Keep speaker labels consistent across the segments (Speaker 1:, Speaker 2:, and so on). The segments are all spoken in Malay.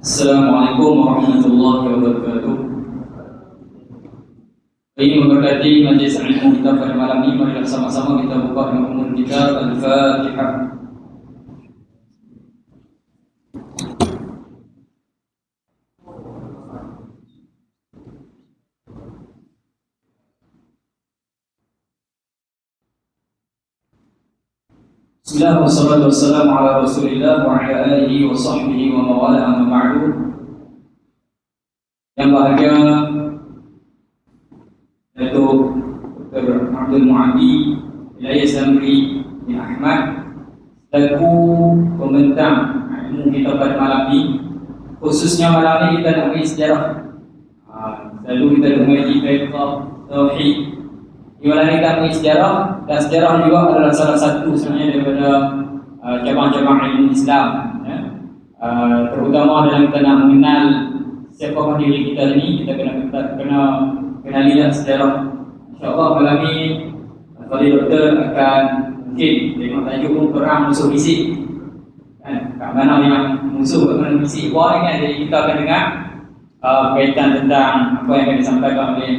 Speaker 1: Assalamualaikum warahmatullahi wabarakatuh. Ini memberkati majlis ilmu kita pada malam ini. Marilah sama-sama kita buka dengan umum kita Al-Fatihah. Bismillah wassalatu wassalamu ala rasulillah wa ala alihi wa sahbihi wa mawala amma ba'du. Yang bahagia Datuk Dr. Abdul Mu'adi Wilayah Zamri bin Ahmad selaku pembentang ilmu kita pada malam ini. Khususnya malam ini kita nak beri sejarah. Selalu kita mengaji fiqh, tauhid. Di mana kita beri sejarah, dan sejarah juga adalah salah satu sebenarnya daripada cabang-cabang ilmu Islam, ya. Terutama dalam kita nak mengenal siapakah diri kita ini, kita kena kenalilah sejarah. InsyaAllah malam ini Fadil Doktor akan mungkin tengok tajuk pun perang musuh fisik, kan? Kat mana yang musuh, kat mana fisik buat, kan? Jadi kita akan dengar kaitan tentang apa yang akan disampaikan oleh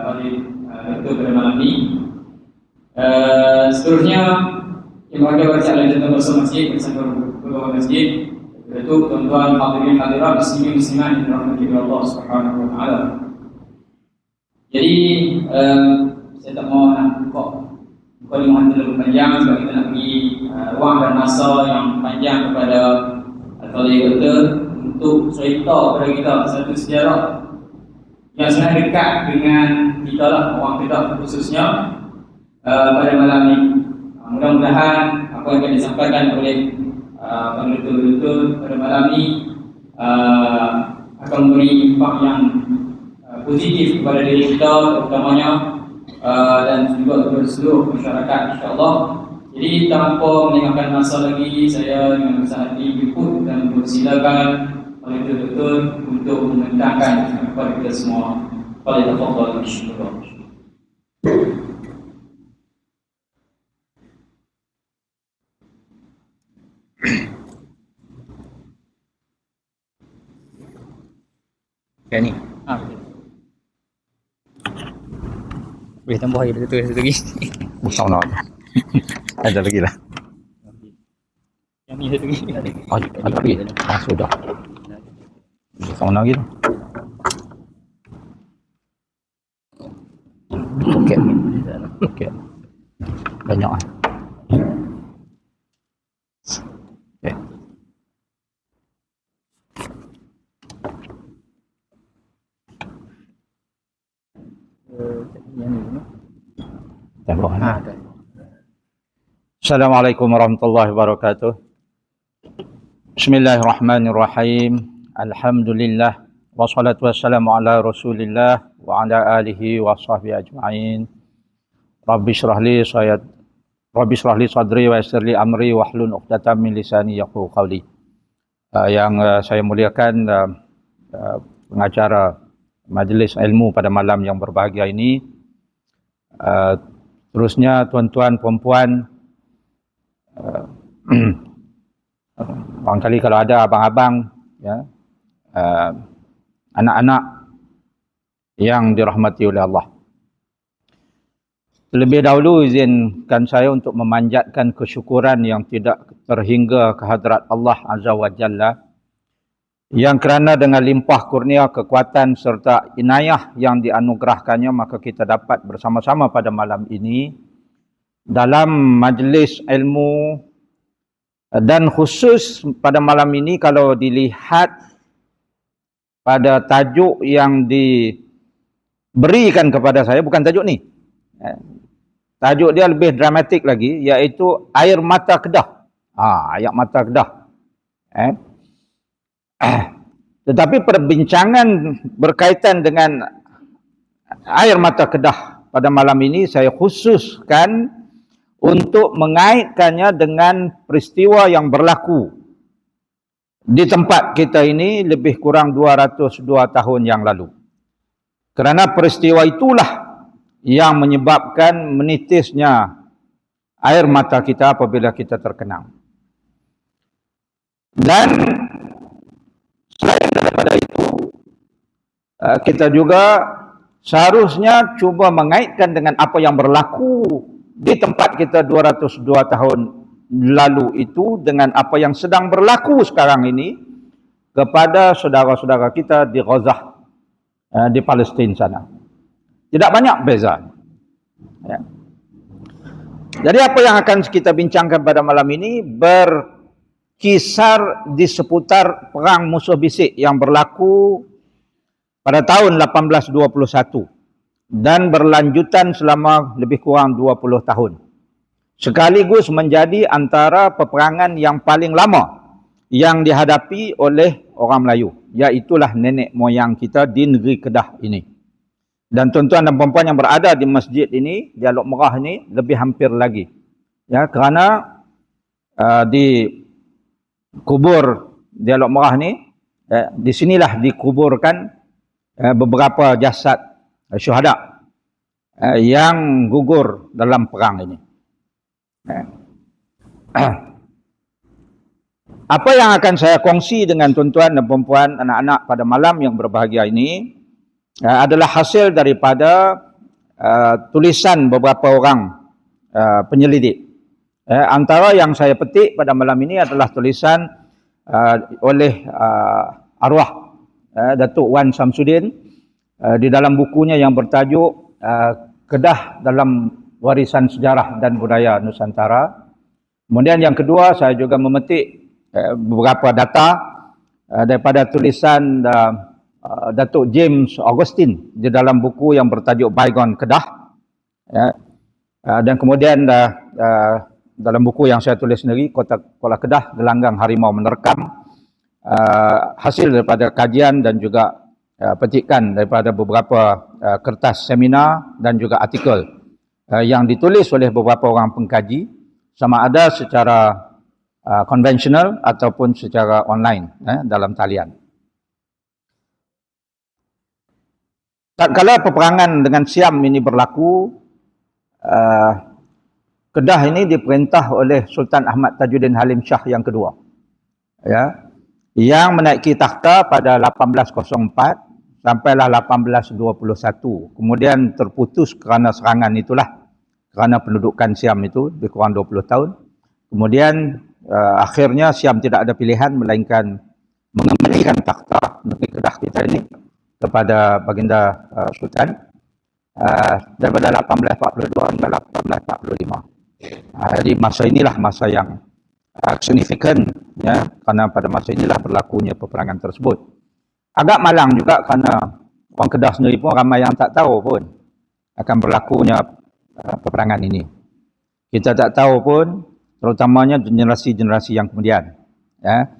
Speaker 1: Fadil Doktor pada malam ini. Seterusnya yang berada bercakap tentang bersama masjid bersama pegawai masjid, yaitu tuan-tuan hadirin hadirat muslimin muslimat yang dirahmati Allah Subhanahu wa taala. Jadi saya tak mau nak buka lima terlalu panjang sebab kita nak bagi ruang dan masa yang panjang kepada Fadil Doktor untuk cerita kepada kita satu sejarah yang sangat dekat dengan kita lah, orang kita khususnya pada malam ini. Mudah-mudahan apa yang akan disampaikan oleh penutur-penutur pada malam ini akan memberi impak yang positif kepada diri kita terutamanya dan juga kepada seluruh masyarakat, insyaAllah. Jadi tanpa melengahkan masa lagi, saya dengan besar hati jemput dan mempersilakan oleh Doktor untuk membentangkan kepada kita semua. Pada tafadhal insyaallah.
Speaker 2: Ni. Boleh tambah lagi satu lagi.
Speaker 3: Besar nak. Ada lagi lah.
Speaker 2: Yang ni satu lagi.
Speaker 3: Ada lagi. Sudah. Besar lagi tu. Okey. Okey. Banyak ah. Okey. Assalamualaikum warahmatullahi wabarakatuh. Bismillahirrahmanirrahim. Alhamdulillah wassalatu wassalamu ala Rasulillah wa ala alihi wa sahbihi ajma'in. Rabbi shrah li sadri wa yassir li amri wahlul 'uqdatam min lisani yafqahu qawli. Yang saya muliakan pengacara majlis ilmu pada malam yang berbahagia ini, terusnya tuan-tuan puan-puan, barangkali kalau ada abang-abang, ya, anak-anak yang dirahmati oleh Allah. Terlebih dahulu izinkan saya untuk memanjatkan kesyukuran yang tidak terhingga kehadrat Allah Azza wa Jalla, yang kerana dengan limpah kurnia kekuatan serta inayah yang dianugerahkannya, maka kita dapat bersama-sama pada malam ini dalam majlis ilmu. Dan khusus pada malam ini, kalau dilihat pada tajuk yang diberikan kepada saya, bukan tajuk ni, tajuk dia lebih dramatik lagi, iaitu air mata Kedah. Air mata Kedah. Tetapi perbincangan berkaitan dengan air mata Kedah pada malam ini saya khususkan untuk mengaitkannya dengan peristiwa yang berlaku di tempat kita ini lebih kurang 202 tahun yang lalu. Kerana peristiwa itulah yang menyebabkan menitisnya air mata kita apabila kita terkenang. Dan saya kita juga seharusnya cuba mengaitkan dengan apa yang berlaku di tempat kita 202 tahun lalu itu dengan apa yang sedang berlaku sekarang ini kepada saudara-saudara kita di Gaza, di Palestin sana. Tidak banyak beza. Ya. Jadi apa yang akan kita bincangkan pada malam ini berkisar di seputar perang musuh bisik yang berlaku pada tahun 1821 dan berlanjutan selama lebih kurang 20 tahun. Sekaligus menjadi antara peperangan yang paling lama yang dihadapi oleh orang Melayu, iaitulah nenek moyang kita di negeri Kedah ini. Dan tuan-tuan dan puan-puan yang berada di masjid ini, Dialog Merah ini, lebih hampir lagi. Ya, kerana di kubur Dialog Merah ni, di sinilah dikuburkan beberapa jasad syuhada yang gugur dalam perang ini. Apa yang akan saya kongsi dengan tuan-tuan dan puan-puan, anak-anak pada malam yang berbahagia ini adalah hasil daripada tulisan beberapa orang penyelidik. Antara yang saya petik pada malam ini adalah tulisan oleh arwah Datuk Wan Samsudin di dalam bukunya yang bertajuk Kedah dalam Warisan Sejarah dan Budaya Nusantara. Kemudian yang kedua, saya juga memetik beberapa data daripada tulisan Datuk James Augustine di dalam buku yang bertajuk Bygone Kedah. Dan kemudian dalam buku yang saya tulis sendiri, Kota Kedah, Gelanggang Harimau Menerkam, hasil daripada kajian dan juga petikan daripada beberapa kertas seminar dan juga artikel yang ditulis oleh beberapa orang pengkaji, sama ada secara konvensional ataupun secara online dalam talian. Tatkala peperangan dengan Siam ini berlaku, Kedah ini diperintah oleh Sultan Ahmad Tajuddin Halim Shah yang kedua, ya, yang menaiki takhta pada 1804 sampailah 1821. Kemudian terputus kerana serangan itulah, kerana pendudukan Siam itu lebih kurang 20 tahun. Kemudian akhirnya Siam tidak ada pilihan melainkan mengembalikan takhta negeri Kedah kita ini kepada baginda Sultan daripada 1842 hingga 1845. Jadi masa inilah masa yang signifikan, ya, kerana pada masa inilah berlakunya peperangan tersebut. Agak malang juga kerana orang Kedah sendiri pun ramai yang tak tahu pun akan berlakunya peperangan ini. Kita tak tahu pun, terutamanya generasi-generasi yang kemudian, ya.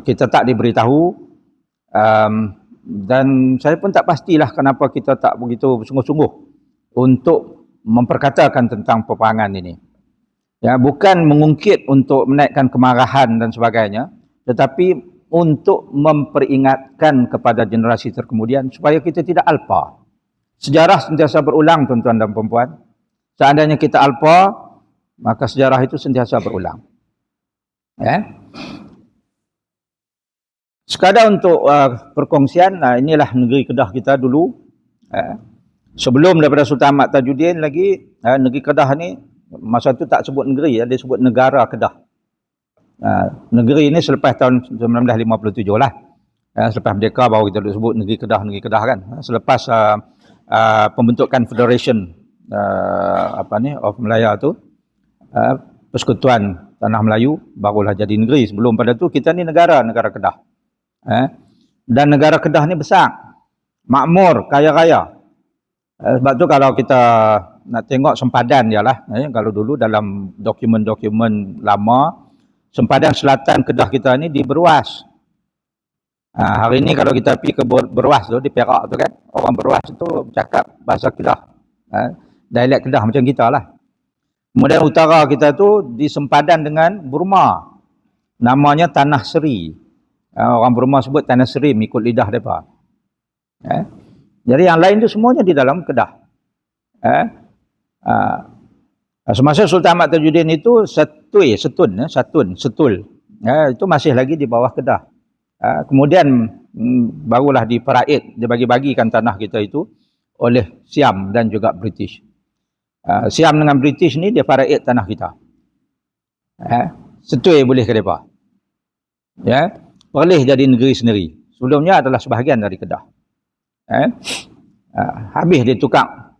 Speaker 3: Kita tak diberitahu. Dan saya pun tak pastilah kenapa kita tak begitu sungguh-sungguh untuk memperkatakan tentang peperangan ini. Ya, bukan mengungkit untuk menaikkan kemarahan dan sebagainya, tetapi untuk memperingatkan kepada generasi terkemudian supaya kita tidak alpa. Sejarah sentiasa berulang, tuan-tuan dan puan-puan. Seandainya kita alpa, maka sejarah itu sentiasa berulang. Ya. Sekadar untuk perkongsian, inilah negeri Kedah kita dulu. Sebelum daripada Sultan Ahmad Tajuddin lagi, negeri Kedah ni, masa tu tak sebut negeri, dia sebut negara Kedah. Negeri ini selepas tahun 1957 lah. Selepas merdeka baru kita sebut negeri Kedah kan. Selepas pembentukan Federation of Malaya tu, Persekutuan Tanah Melayu, barulah jadi negeri. Sebelum pada tu kita ni negara Kedah. Dan negara Kedah ni besar, makmur, kaya raya. Sebab tu kalau kita nak tengok sempadan dia lah, kalau dulu dalam dokumen-dokumen lama, sempadan selatan Kedah kita ni di Beruas. Hari ni kalau kita pergi ke Beruas tu, di Perak tu kan, orang Beruas tu bercakap bahasa Kedah, dialek Kedah macam kita lah. Kemudian utara kita tu di sempadan dengan Burma, namanya Tanah Seri. Orang Burma sebut Tanah Seri, ikut lidah mereka. Jadi yang lain tu semuanya di dalam Kedah. Semasa Sultan Ahmad Tajuddin itu Setul, itu masih lagi di bawah Kedah. Kemudian barulah diperaid, dia bagi-bagikan tanah kita itu oleh Siam dan juga British. Siam dengan British ni dia faraid tanah kita. Setui boleh ke mereka. Ya, Perlis jadi negeri sendiri. Sebelumnya adalah sebahagian dari Kedah. Habis dia tukar.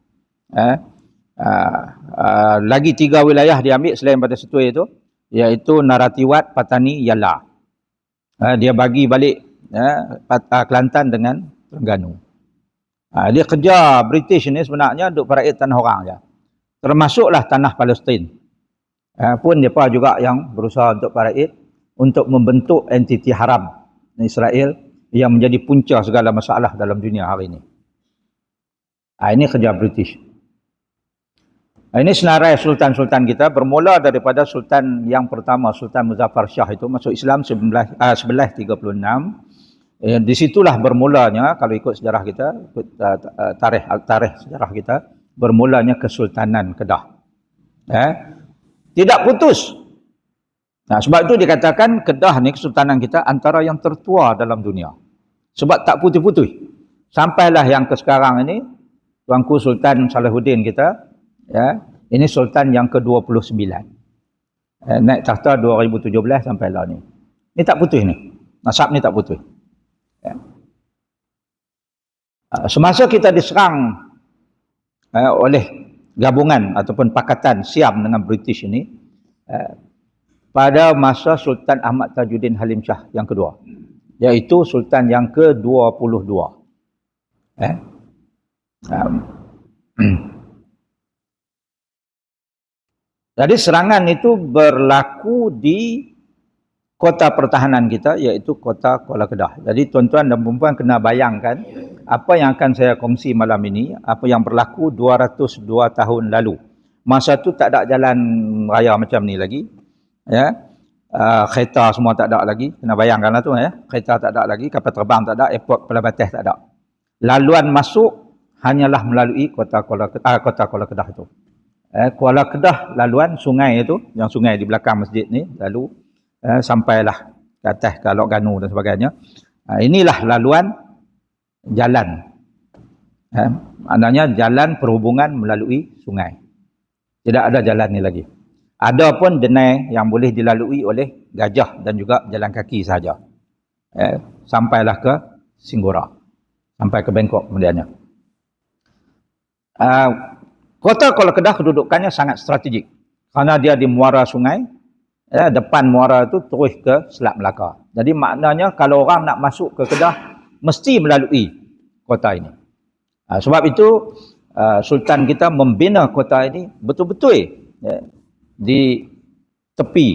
Speaker 3: Lagi 3 wilayah dia ambil selain pada Setui itu, iaitu Naratiwat, Patani, Yala. Dia bagi balik Kelantan dengan Terengganu. Dia kerja British ni sebenarnya duk faraid tanah orang je. Termasuklah tanah Palestin. Pun mereka juga yang berusaha untuk faraid untuk membentuk entiti haram Israel yang menjadi punca segala masalah dalam dunia hari ini. Ini kerja British. Ini senarai sultan-sultan kita bermula daripada sultan yang pertama, Sultan Muzaffar Shah itu masuk Islam 1136. Di situlah bermulanya, kalau ikut sejarah kita, ikut tarikh sejarah kita, bermulanya Kesultanan Kedah. Tidak putus. Sebab itu dikatakan Kedah ni, Kesultanan kita, antara yang tertua dalam dunia. Sebab tak putih-putih. Sampailah yang ke sekarang ini, Tuanku Sultan Salahuddin kita, ini Sultan yang ke-29. Naik takhta 2017 sampai lah ni. Ni tak putih ni. Nasab ni tak putih. Semasa kita diserang oleh gabungan ataupun pakatan Siam dengan British ini, pada masa Sultan Ahmad Tajuddin Halim Shah yang kedua, iaitu Sultan yang ke-22. Jadi serangan itu berlaku di kota pertahanan kita, iaitu kota Kuala Kedah. Jadi tuan-tuan dan puan kena bayangkan apa yang akan saya kongsi malam ini, apa yang berlaku 202 tahun lalu. Masa tu tak ada jalan raya macam ni lagi. Kereta semua tak ada lagi. Kena bayangkanlah tu. Kereta tak ada lagi, kapal terbang tak ada, airport Pelabuhan tak ada. Laluan masuk hanyalah melalui kota Kuala Kedah itu. Kuala Kedah laluan sungai itu, yang sungai di belakang masjid ni, lalu sampailah ke atas ke Lok Ganu dan sebagainya. Inilah laluan jalan. Maknanya jalan perhubungan melalui sungai. Tidak ada jalan ni lagi. Ada pun denai yang boleh dilalui oleh gajah dan juga jalan kaki sahaja. Sampailah ke Singgora. Sampai ke Bangkok kemudiannya. Kota Kuala Kedah kedudukannya sangat strategik. Kerana dia di muara sungai, depan muara itu terus ke Selat Melaka. Jadi maknanya kalau orang nak masuk ke Kedah, mesti melalui kota ini. Sebab itu Sultan kita membina kota ini betul-betul di tepi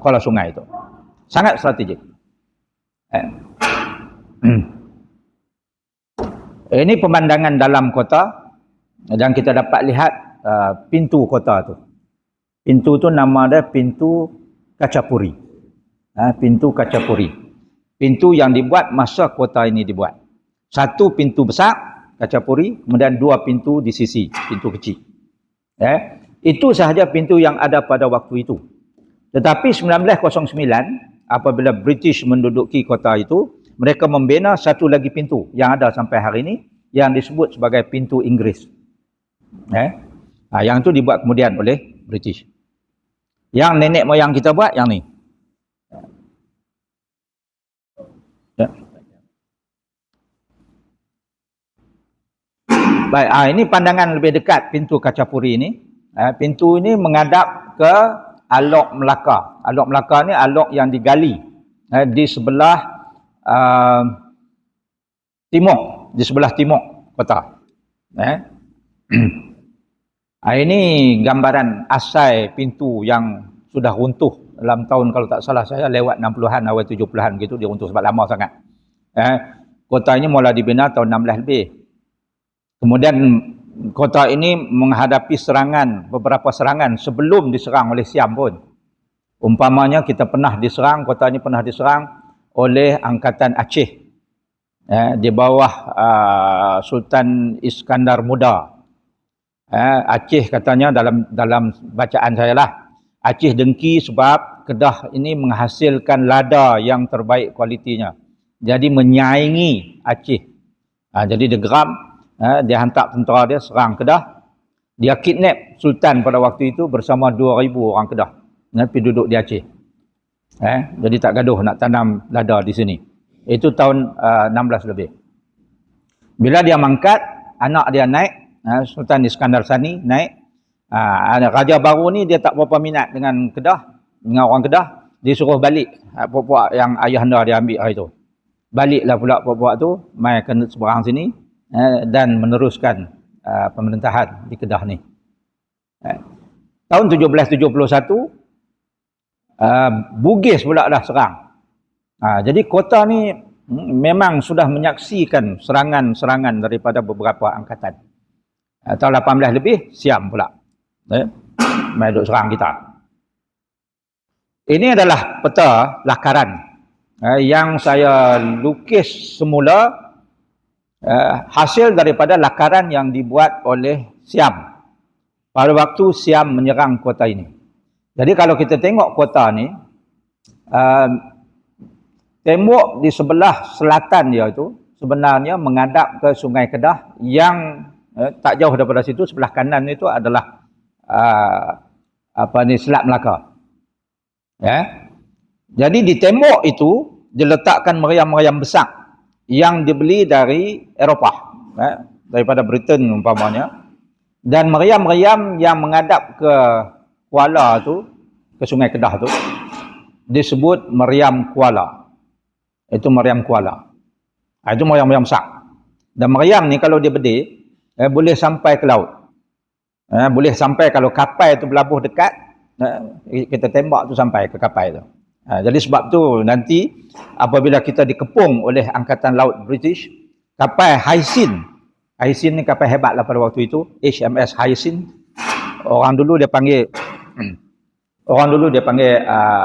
Speaker 3: Kuala Sungai itu. Sangat strategik. Ini pemandangan dalam kota. Dan kita dapat lihat pintu kota tu. Pintu tu nama dia pintu Kacapuri. Pintu Kacapuri. Pintu yang dibuat masa kota ini dibuat. Satu pintu besar, Kacapuri, kemudian 2 pintu di sisi, pintu kecil. Itu sahaja pintu yang ada pada waktu itu. Tetapi 1909, apabila British menduduki kota itu, mereka membina satu lagi pintu yang ada sampai hari ini, yang disebut sebagai pintu Inggeris. Yang itu dibuat kemudian oleh British. Yang nenek moyang kita buat yang ni. Baik, ini pandangan lebih dekat pintu Kacapuri ini. Pintu ini menghadap ke Alok Melaka. Alok Melaka ni alok yang digali di sebelah timur, di sebelah timur kota. Ini gambaran asai pintu yang sudah runtuh dalam tahun, kalau tak salah saya, lewat 60-an, awal 70-an gitu, dia runtuh sebab lama sangat. Kota ini mula dibina tahun 16 lebih. Kemudian kota ini menghadapi serangan, beberapa serangan sebelum diserang oleh Siam pun. Umpamanya kita pernah diserang, kota ini pernah diserang oleh Angkatan Aceh. Di bawah Sultan Iskandar Muda. Aceh katanya dalam bacaan saya lah, Aceh dengki sebab Kedah ini menghasilkan lada yang terbaik kualitinya. jadi menyaingi Aceh. Jadi dia geram, dia hantar tentera dia serang Kedah. Dia kidnap Sultan pada waktu itu bersama 2,000 orang Kedah. Pergi duduk di Aceh. Jadi tak gaduh nak tanam lada di sini. Itu tahun 16 lebih. Bila dia mangkat, anak dia naik, Sultan Iskandar Sani naik. Raja baru ni dia tak berapa minat dengan Kedah, dengan orang Kedah. Dia suruh balik puak-puak yang ayahanda dia ambil hari tu. Baliklah pula puak-puak tu, mai ke seberang sini dan meneruskan pemerintahan di Kedah ni. Tahun 1771, Bugis pula dah serang. Jadi kota ni memang sudah menyaksikan serangan-serangan daripada beberapa angkatan. Tahun 18 lebih, Siam pula. Mai duk serang kita. Ini adalah peta lakaran yang saya lukis semula hasil daripada lakaran yang dibuat oleh Siam pada waktu Siam menyerang kota ini. Jadi kalau kita tengok kota ni, tembok di sebelah selatan dia itu sebenarnya menghadap ke Sungai Kedah yang tak jauh daripada situ. Sebelah kanan itu adalah Selat Melaka. Jadi di tembok itu diletakkan meriam-meriam besar yang dibeli dari Eropah, daripada Britain umpamanya. Dan meriam-meriam yang menghadap ke Kuala tu, ke Sungai Kedah tu, disebut meriam Kuala. Itu meriam Kuala. Itu meriam-meriam besar. Dan meriam ni kalau dia bedil, boleh sampai ke laut. Boleh sampai kalau kapal tu berlabuh dekat, kita tembak tu sampai ke kapal tu. Jadi sebab tu nanti apabila kita dikepung oleh Angkatan Laut British, kapal Hyacinth ni kapal hebat lah pada waktu itu, HMS Hyacinth. Orang dulu dia panggil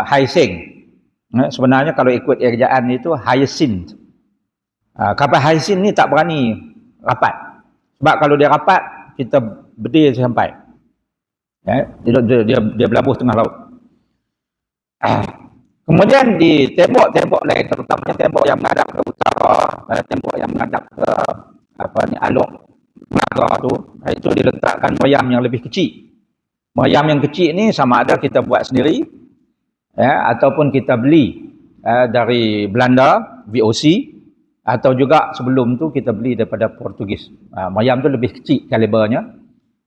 Speaker 3: Hyacinth. Sebenarnya kalau ikut ejaan itu Hyacinth. Kapal Hyacinth ni tak berani rapat. Sebab kalau dia rapat, kita berdiri sampai. Dia berlabuh tengah laut. Kemudian di tembok-tembok lain, terutamanya tembok yang menghadap ke utara, tembok yang menghadap ke Alok Melaka tu, itu diletakkan meriam yang lebih kecil. Meriam yang kecil ni sama ada kita buat sendiri, ataupun kita beli dari Belanda, VOC, atau juga sebelum tu kita beli daripada Portugis. Meriam tu lebih kecil kalibernya.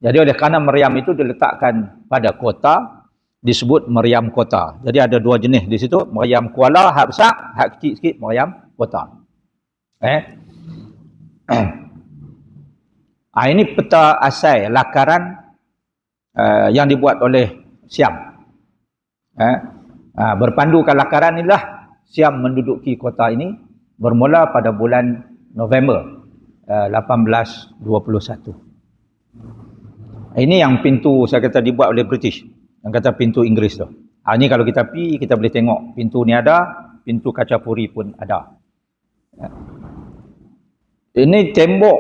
Speaker 3: Jadi oleh kerana meriam itu diletakkan pada kota, disebut meriam kota. Jadi ada dua jenis di situ, meriam Kuala hak besar, hak kecil sikit meriam kota. Ini peta asal lakaran yang dibuat oleh Siam. Berpandukan lakaran inilah Siam menduduki kota ini bermula pada bulan November 1821. Ini yang pintu saya kata dibuat oleh British. Yang kata pintu Inggeris tu. Ini kalau kita pergi, kita boleh tengok. Pintu ni ada, pintu kaca puri pun ada. Ini tembok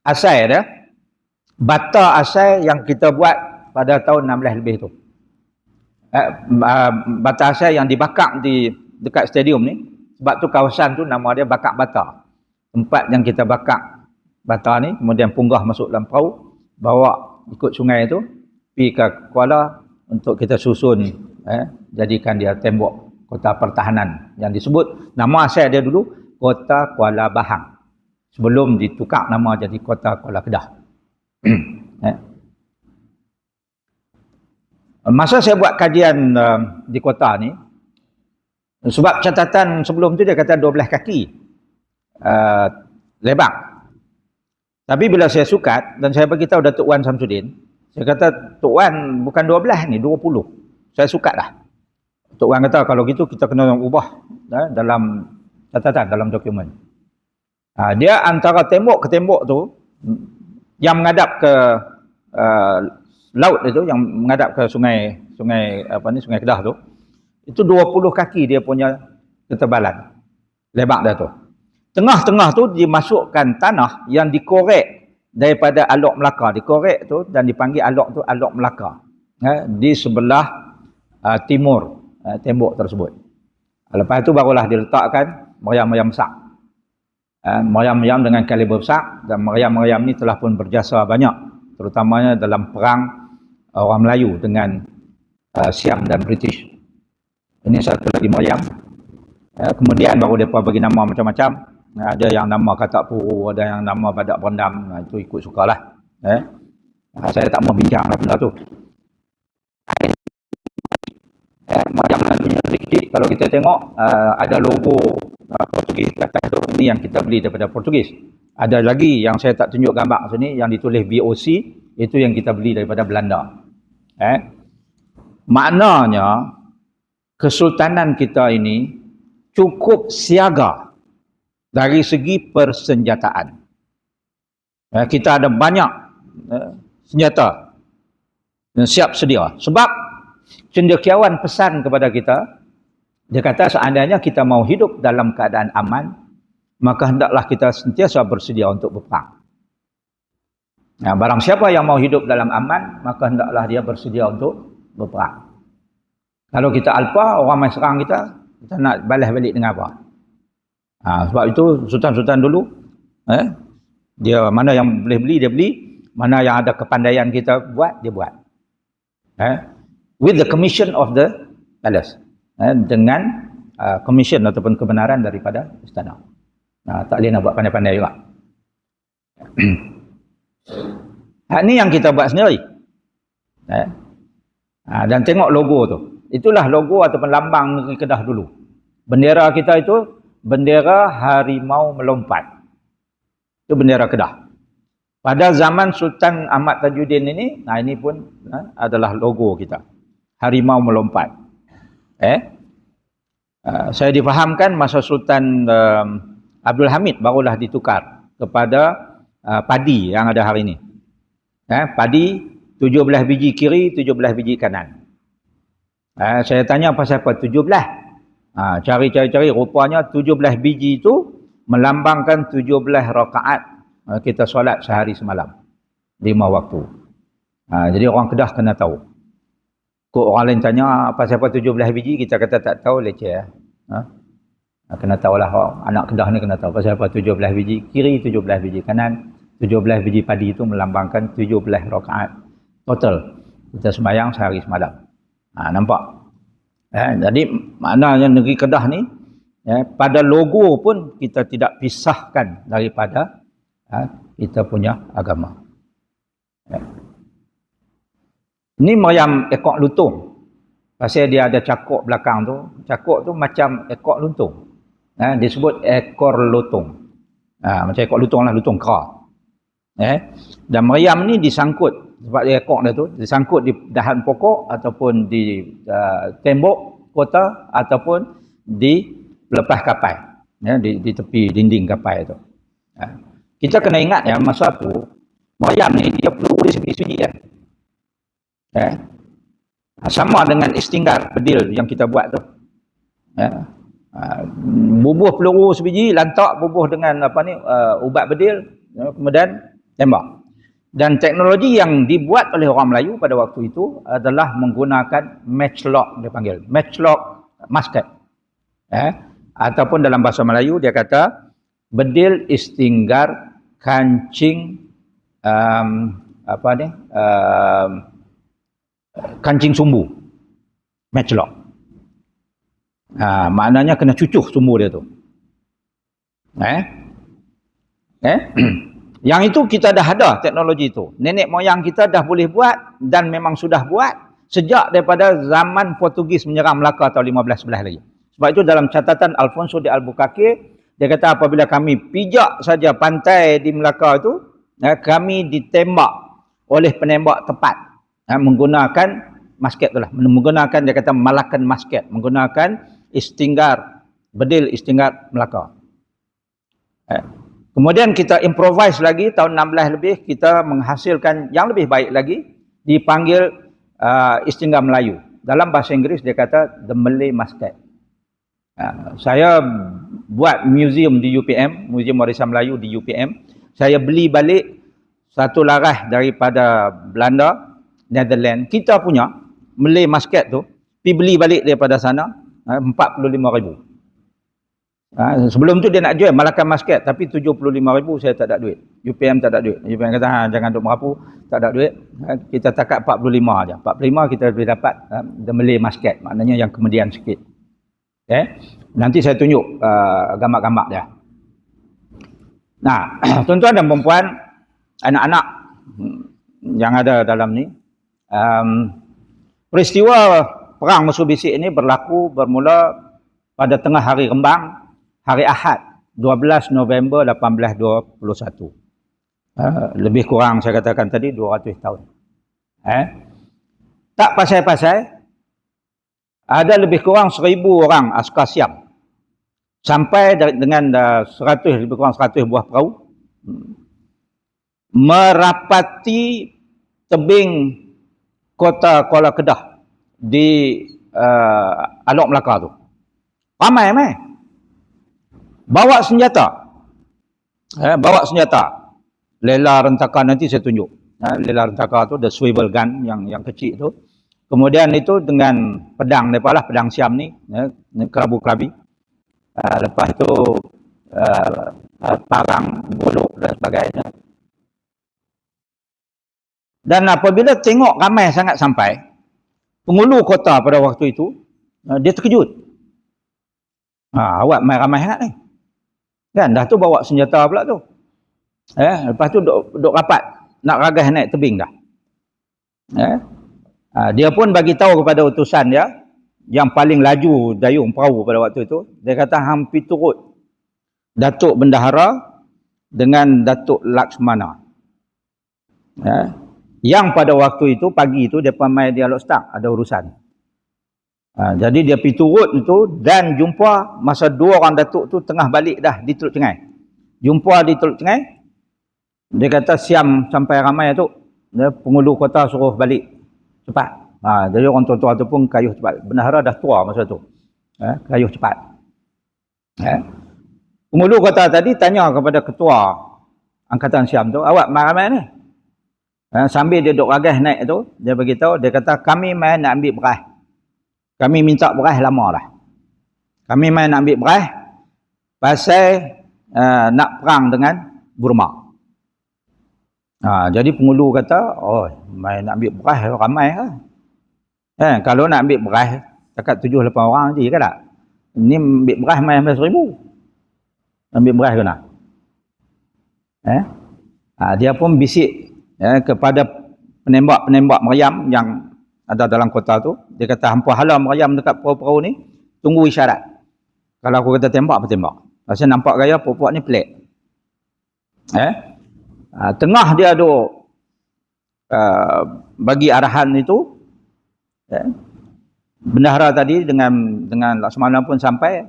Speaker 3: asal dia. Bata asal yang kita buat pada tahun 16 lebih tu. Bata asal yang dibakar di dekat stadium ni. Sebab tu kawasan tu nama dia Bakar Bata. Tempat yang kita bakar bata ni, kemudian punggah masuk dalam perahu, bawa ikut sungai tu, pergi ke Kuala untuk kita susun, jadikan dia tembok kota pertahanan yang disebut, nama asal dia dulu Kota Kuala Bahang. Sebelum ditukar nama jadi Kota Kuala Kedah. Masa saya buat kajian di kota ni, sebab catatan sebelum tu dia kata 12 kaki lebar. Tapi bila saya sukat dan saya beritahu Datuk Wan Samsudin, saya kata Tok Wan bukan 12 ni, 20. Saya sukat lah. Tok Wan kata kalau gitu kita kena ubah dalam catatan, dalam dokumen. Dia antara tembok ke tembok tu yang menghadap ke laut itu, yang menghadap ke sungai Kedah tu, itu 20 kaki dia punya ketebalan lebar dia tu. Tengah-tengah tu dimasukkan tanah yang dikorek daripada Alok Melaka, dikorek tu dan dipanggil Alok tu Alok Melaka, di sebelah timur tembok tersebut. Lepas tu barulah diletakkan meriam-meriam besar. Meriam-meriam dengan kaliber besar, dan meriam-meriam ni telah pun berjasa banyak, terutamanya dalam perang orang Melayu dengan Siam dan British. Ini satu lagi meriam. Kemudian baru mereka bagi nama macam-macam. Ada yang nama katak puru, ada yang nama badak berendam. Itu ikut sukalah. Saya tak mau bincang lah benda tu. Meriam nantinya sedikit. Kalau kita tengok ada logo Portugis di atas tu. Ini yang kita beli daripada Portugis. Ada lagi yang saya tak tunjuk gambar sini yang ditulis VOC, itu yang kita beli daripada Belanda. Maknanya kesultanan kita ini cukup siaga dari segi persenjataan. Kita ada banyak senjata dan siap sedia. Sebab cendekiawan pesan kepada kita, dia kata seandainya kita mau hidup dalam keadaan aman, maka hendaklah kita sentiasa bersedia untuk berperang. Barang siapa yang mau hidup dalam aman, maka hendaklah dia bersedia untuk berperang. Kalau kita alpa, orang main serang kita nak balas balik dengan apa? Sebab itu sultan-sultan dulu, dia mana yang boleh beli, dia beli. Mana yang ada kepandaian kita buat, dia buat. With the commission of the palace. Dengan commission ataupun kebenaran daripada istana. Tak boleh nak buat pandai-pandai juga. Ini yang kita buat sendiri. Dan tengok logo tu. Itulah logo ataupun lambang negeri Kedah dulu. Bendera kita itu bendera harimau melompat. Itu bendera Kedah. Pada zaman Sultan Ahmad Tajuddin ini, ini pun adalah logo kita. Harimau melompat. Saya difahamkan masa Sultan Abdul Hamid barulah ditukar kepada padi yang ada hari ini. Padi 17 biji kiri, 17 biji kanan. Saya tanya pasal apa 17? Cari-cari rupanya 17 biji itu melambangkan 17 rakaat kita solat sehari semalam. 5 waktu. Jadi orang Kedah kena tahu. Kok orang lain tanya pasal apa 17 biji, kita kata tak tahu, leceh. Kena tahulah, anak Kedah ni kena tahu pasal apa 17 biji kiri, 17 biji kanan, 17 biji padi itu melambangkan 17 rakaat total kita sembahyang sehari semalam. Nampak? Jadi maknanya negeri Kedah ni, pada logo pun kita tidak pisahkan daripada kita punya agama. Ini meriam ekor lutung. Pasal dia ada cakok belakang tu. Cakok tu macam ekor lutung. Disebut ekor lutung. Macam ekor lutung lah, lutung kera. Dan meriam ni disangkut. Sebab dia ekor dia tu. Disangkut di dahan pokok ataupun di tembok kota ataupun di lepas kapai. Di tepi dinding kapai tu. Kita kena ingat masa tu meriam ni dia perlu segi-segi sama dengan istinggar bedil yang kita buat tu. Bubuh peluru sebiji, lantak bubuh dengan ubat bedil, kemudian tembak. Dan teknologi yang dibuat oleh orang Melayu pada waktu itu adalah menggunakan matchlock, dia panggil matchlock musket. Ataupun dalam bahasa Melayu dia kata bedil, istinggar, kancing, kancing sumbu, matchlock. Maknanya kena cucuh sumbu dia tu. Yang itu kita dah ada teknologi itu. Nenek moyang kita dah boleh buat dan memang sudah buat sejak daripada zaman Portugis menyerang Melaka tahun 1511 lagi. Sebab itu dalam catatan Alfonso de Albuquerque, dia kata apabila kami pijak saja pantai di Melaka itu, kami ditembak oleh penembak tepat menggunakan musket itulah, menggunakan dia kata malakan musket, menggunakan istinggar bedil, istinggar Melaka. Kemudian kita improvise lagi tahun 16 lebih, kita menghasilkan yang lebih baik lagi, dipanggil istinggar Melayu. Dalam bahasa Inggeris dia kata the Malay musket. Saya buat museum di UPM, Museum Warisan Melayu di UPM. Saya beli balik satu laras daripada Belanda, Netherlands. Kita punya Malay musket tu, pergi beli balik daripada sana, 45,000. Sebelum tu dia nak join Malacca Muscat, tapi 75,000 saya tak ada duit. UPM tak ada duit. UPM kata jangan duk merapu, tak ada duit. Kita takat 45 aja. 45 kita boleh dapat The Malay Muscat, maknanya yang kemudian sikit. Nanti saya tunjuk gambar-gambar dia. Nah, tuan-tuan dan puan-puan, anak-anak yang ada dalam ni, peristiwa perang musuh bisik ini bermula pada tengah hari Rembang, hari Ahad, 12 November 1821. Lebih kurang saya katakan tadi 200 tahun. Tak pasal-pasal, ada lebih kurang 1,000 orang askar Siam. Sampai dengan 100, lebih kurang 100 buah perahu. Merapati tebing kota Kuala Kedah di Alok Melaka tu. Ramai. Bawa senjata. Bawa senjata. Lela rentakan nanti saya tunjuk. Lela rentakan tu, the swivel gun yang kecil tu. Kemudian itu dengan pedang, daripada pedang Siam ni, kerabu-kerabi. Lepas tu parang, golok dan sebagainya. Dan apabila tengok ramai sangat sampai, penghulu kota pada waktu itu, dia terkejut. Awak main ramai sangat ni. Kan, dah tu bawa senjata pula tu. Lepas tu duk rapat, nak ragas naik tebing dah. Dia pun bagi tahu kepada utusan dia, yang paling laju dayung perahu pada waktu itu, dia kata hampir turut Datuk Bendahara dengan Datuk Laksmana. Yang pada waktu itu, pagi itu, dia main dialog start, ada urusan. Jadi dia pergi turut itu dan jumpa masa dua orang datuk tu tengah balik dah di Teluk Cengai. Jumpa di Teluk Cengai, dia kata Siam sampai ramai tu, dia penghulu kota suruh balik cepat. Jadi orang tua-tua tu pun kayuh cepat. Bendahara dah tua masa tu, kayuh cepat. Penghulu kota tadi tanya kepada ketua angkatan Siam tu, awak ramai ni? Sambil dia duk ragas naik tu, dia beritahu, dia kata kami main nak ambil beras. Kami minta beras lama dah. Kami main nak ambil beras pasal nak perang dengan Burma. Jadi penghulu kata, main nak ambil beras ramai lah. Kalau nak ambil beras, dekat 7-8 orang je kan tak? Ini ambil beras main 11,000. Ambil beras ke nak? Dia pun bisik kepada penembak-penembak meriam yang ada dalam kota tu. Dia kata, hampa hala meriam dekat perahu-perahu ni, tunggu isyarat. Kalau aku kata tembak, apa tembak? Pasal nampak gaya puak-puak ni pelik. Tengah dia duk bagi arahan itu, bendahara tadi dengan Laksmana pun sampai,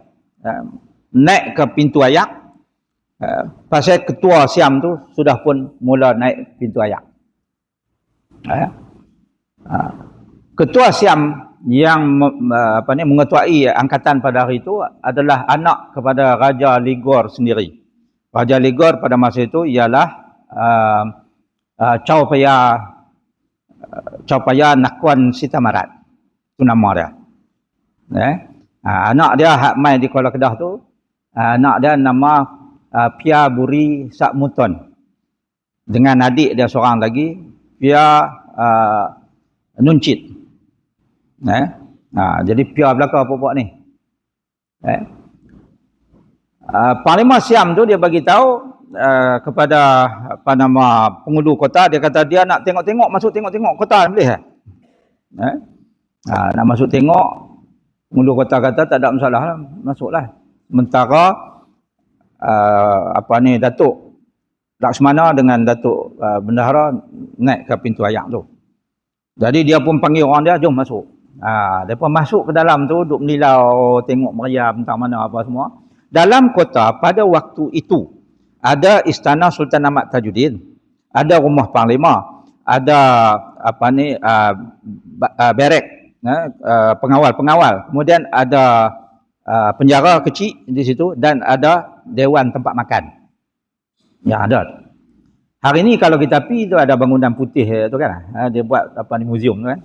Speaker 3: naik ke pintu ayak. Pasal ketua Siam tu sudah pun mula naik pintu ayak. Ketua Siam yang mengetuai angkatan pada hari itu adalah anak kepada Raja Ligor sendiri. Raja Ligor pada masa itu ialah Chow Paya Nakuan Sitamarat. Itu nama dia. Anak dia hak mai di Kuala Kedah tu, anak dia nama Pia Buri Sakmuton. Dengan adik dia seorang lagi, Pia Nuncit. Jadi Pia belakang puak-puak ni. Panglima Siam tu dia bagi tahu kepada penghulu kota, dia kata dia nak tengok-tengok, masuk tengok-tengok kota boleh nak masuk tengok. Penghulu kota kata tak ada masalah lah, masuklah. Sementara Datuk Laksmana dengan Datuk Bendahara naik ke pintu ayak tu. Jadi dia pun panggil orang dia, jom masuk. Dia pun masuk ke dalam tu, duk menilau, tengok meriam tentang mana apa semua. Dalam kota pada waktu itu ada Istana Sultan Ahmad Tajuddin, ada rumah panglima, ada barek, pengawal-pengawal. Kemudian ada penjara kecil di situ dan ada dewan tempat makan. Ya ada. Hari ni kalau kita pergi tu ada bangunan putih tu kan. Dia buat museum tu kan.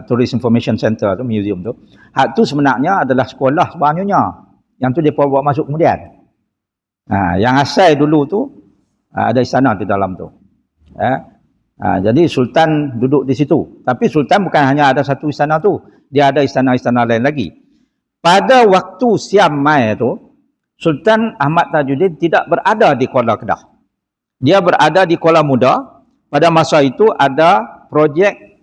Speaker 3: Tourist Information Center tu, museum tu. Hak tu sebenarnya adalah sekolah sebenarnya. Yang tu dia bawa masuk kemudian. Yang asal dulu tu ada istana di dalam tu. Jadi sultan duduk di situ. Tapi sultan bukan hanya ada satu istana tu. Dia ada istana-istana lain lagi. Pada waktu Siam mai tu, Sultan Ahmad Tajuddin tidak berada di Kuala Kedah. Dia berada di Kuala Muda. Pada masa itu ada projek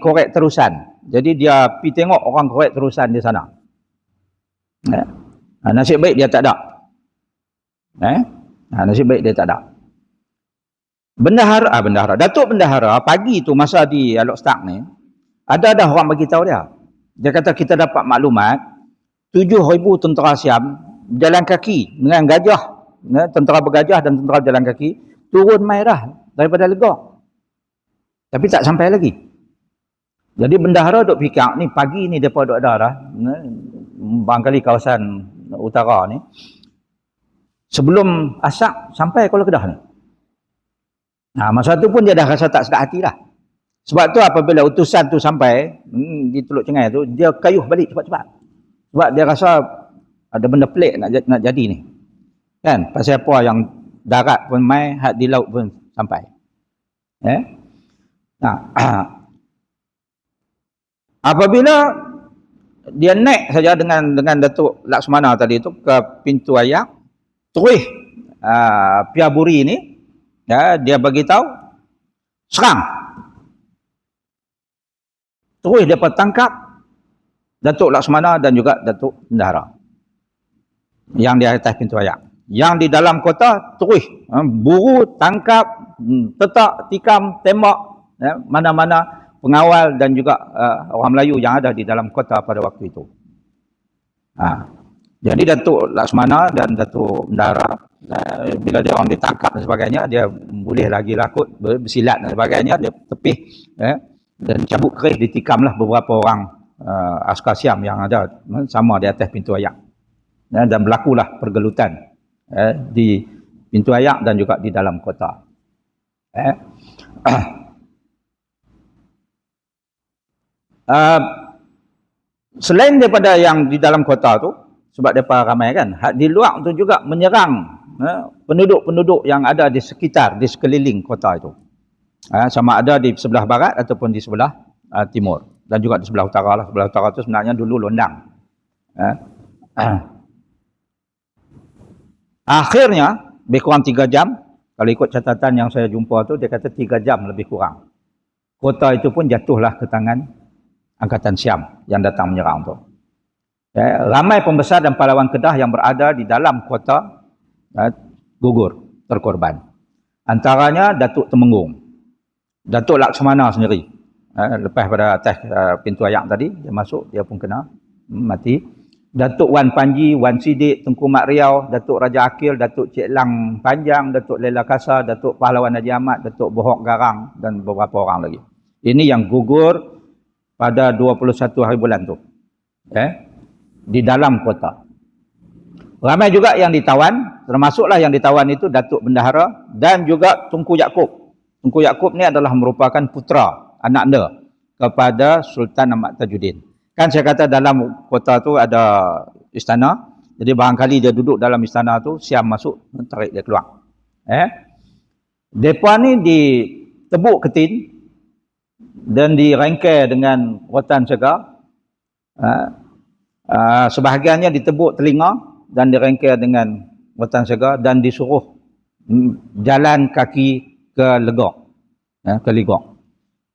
Speaker 3: korek terusan. Jadi dia pergi tengok orang korek terusan di sana. Nasib baik dia tak ada. Nasib baik dia tak ada. Bendahara, Datuk Bendahara pagi tu masa di Alok Start ni, ada orang bagi tahu dia. Dia kata kita dapat maklumat 7,000 tentera Siam berjalan kaki dengan gajah, tentera bergajah dan tentera berjalan kaki turun mai dah daripada Legok. Tapi tak sampai lagi. Jadi bendahara duk fikir ni pagi ni depa duk ada dah, barangkali kawasan utara ni. Sebelum asar sampai Kuala Kedah ni. Masa tu pun dia dah rasa tak sedap hati dah. Sebab tu apabila utusan tu sampai di Teluk Cengai tu, dia kayuh balik cepat-cepat. Sebab dia rasa ada benda pelik nak jadi ni. Kan? Pasal apa yang darat pun mai, di laut pun sampai. Apabila dia naik saja dengan Datuk Laksmana tadi tu ke pintu ayak, terus Piaburi ni dia bagi tahu serang. Terus dia tangkap Datuk Laksmana dan juga Datuk Bendahara yang di atas pintu ayak. Yang di dalam kota terus buru, tangkap, tetak, tikam, tembak mana-mana pengawal dan juga orang Melayu yang ada di dalam kota pada waktu itu. Jadi Datuk Laksmana dan Datuk Bendahara, bila dia orang ditangkap dan sebagainya, dia boleh lagi lakut, bersilat dan sebagainya, dia tepih dan cabut keris, ditikamlah beberapa orang askar Siam yang ada sama di atas pintu ayak. Dan berlakulah pergelutan di pintu ayak dan juga di dalam kota. Selain daripada yang di dalam kota tu, sebab mereka ramai kan, di luar tu juga menyerang penduduk-penduduk yang ada di sekitar, di sekeliling kota itu. Sama ada di sebelah barat ataupun di sebelah timur. Dan juga di sebelah utara lah. Sebelah utara tu sebenarnya dulu Londang. Akhirnya, lebih kurang 3 jam, kalau ikut catatan yang saya jumpa tu, dia kata 3 jam lebih kurang. Kota itu pun jatuhlah ke tangan Angkatan Siam yang datang menyerang tu. Ramai pembesar dan pahlawan Kedah yang berada di dalam kota gugur, terkorban. Antaranya Datuk Temenggung, Datuk Laksmana sendiri. Lepas pada atas pintu ayak tadi, dia masuk, dia pun kena mati. Datuk Wan Panji, Wan Sidik, Tengku Mat Riau, Datuk Raja Akil, Datuk Cik Lang Panjang, Datuk Lela Kasa, Datuk Pahlawan Haji Ahmad, Datuk Bohok Garang dan beberapa orang lagi. Ini yang gugur pada 21 hari bulan tu. Di dalam kota. Ramai juga yang ditawan, termasuklah yang ditawan itu Datuk Bendahara dan juga Tunku Yaakob. Tunku Yaakob ni adalah merupakan putera, anak anda kepada Sultan Ahmad Tajuddin. Kan saya kata dalam kota tu ada istana, jadi barangkali dia duduk dalam istana tu, Siam masuk, tarik dia keluar. Mereka ni ditebuk ketin dan direngkai dengan rotan segar. Sebahagiannya ditebuk telinga dan direngkai dengan rotan segar dan disuruh jalan kaki ke Legok, ke Ligok.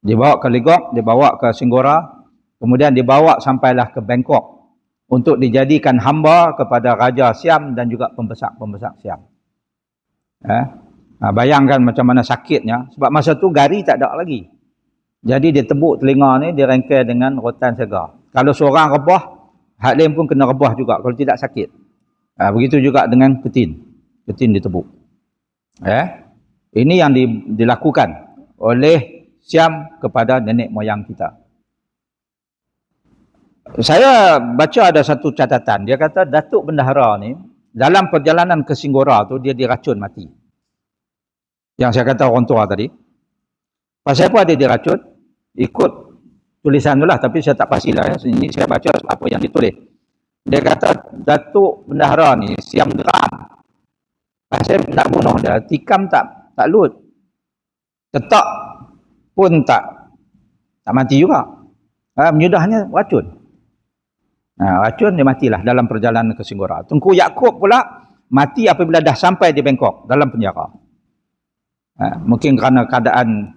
Speaker 3: Dibawa ke Ligok, dibawa ke Singgora, kemudian dibawa sampailah ke Bangkok untuk dijadikan hamba kepada Raja Siam dan juga pembesar-pembesar Siam. Bayangkan macam mana sakitnya, sebab masa tu gari tak ada lagi. Jadi dia tebuk telinga ni, direngkai dengan rotan segar. Kalau seorang rebah, hak lain pun kena rebah juga, kalau tidak sakit. Begitu juga dengan ketin. Ketin ditebuk. Ini yang dilakukan oleh Siam kepada nenek moyang kita. Saya baca ada satu catatan. Dia kata Datuk Bendahara ni, dalam perjalanan ke Singgora tu, dia diracun mati. Yang saya kata orang tua tadi. Pasal apa dia diracun? Ikut tulisan tu lah, tapi saya tak pastilah. Ini saya baca apa yang ditulis. Dia kata Datuk bendahara ni Siam geram. Saya nak bunuh dia, tikam tak lut. Ketak pun tak mati juga. Menyudahnya racun. Racun dia matilah dalam perjalanan ke Singgora. Tengku Yaakob pula mati apabila dah sampai di Bangkok dalam penjara. Mungkin kerana keadaan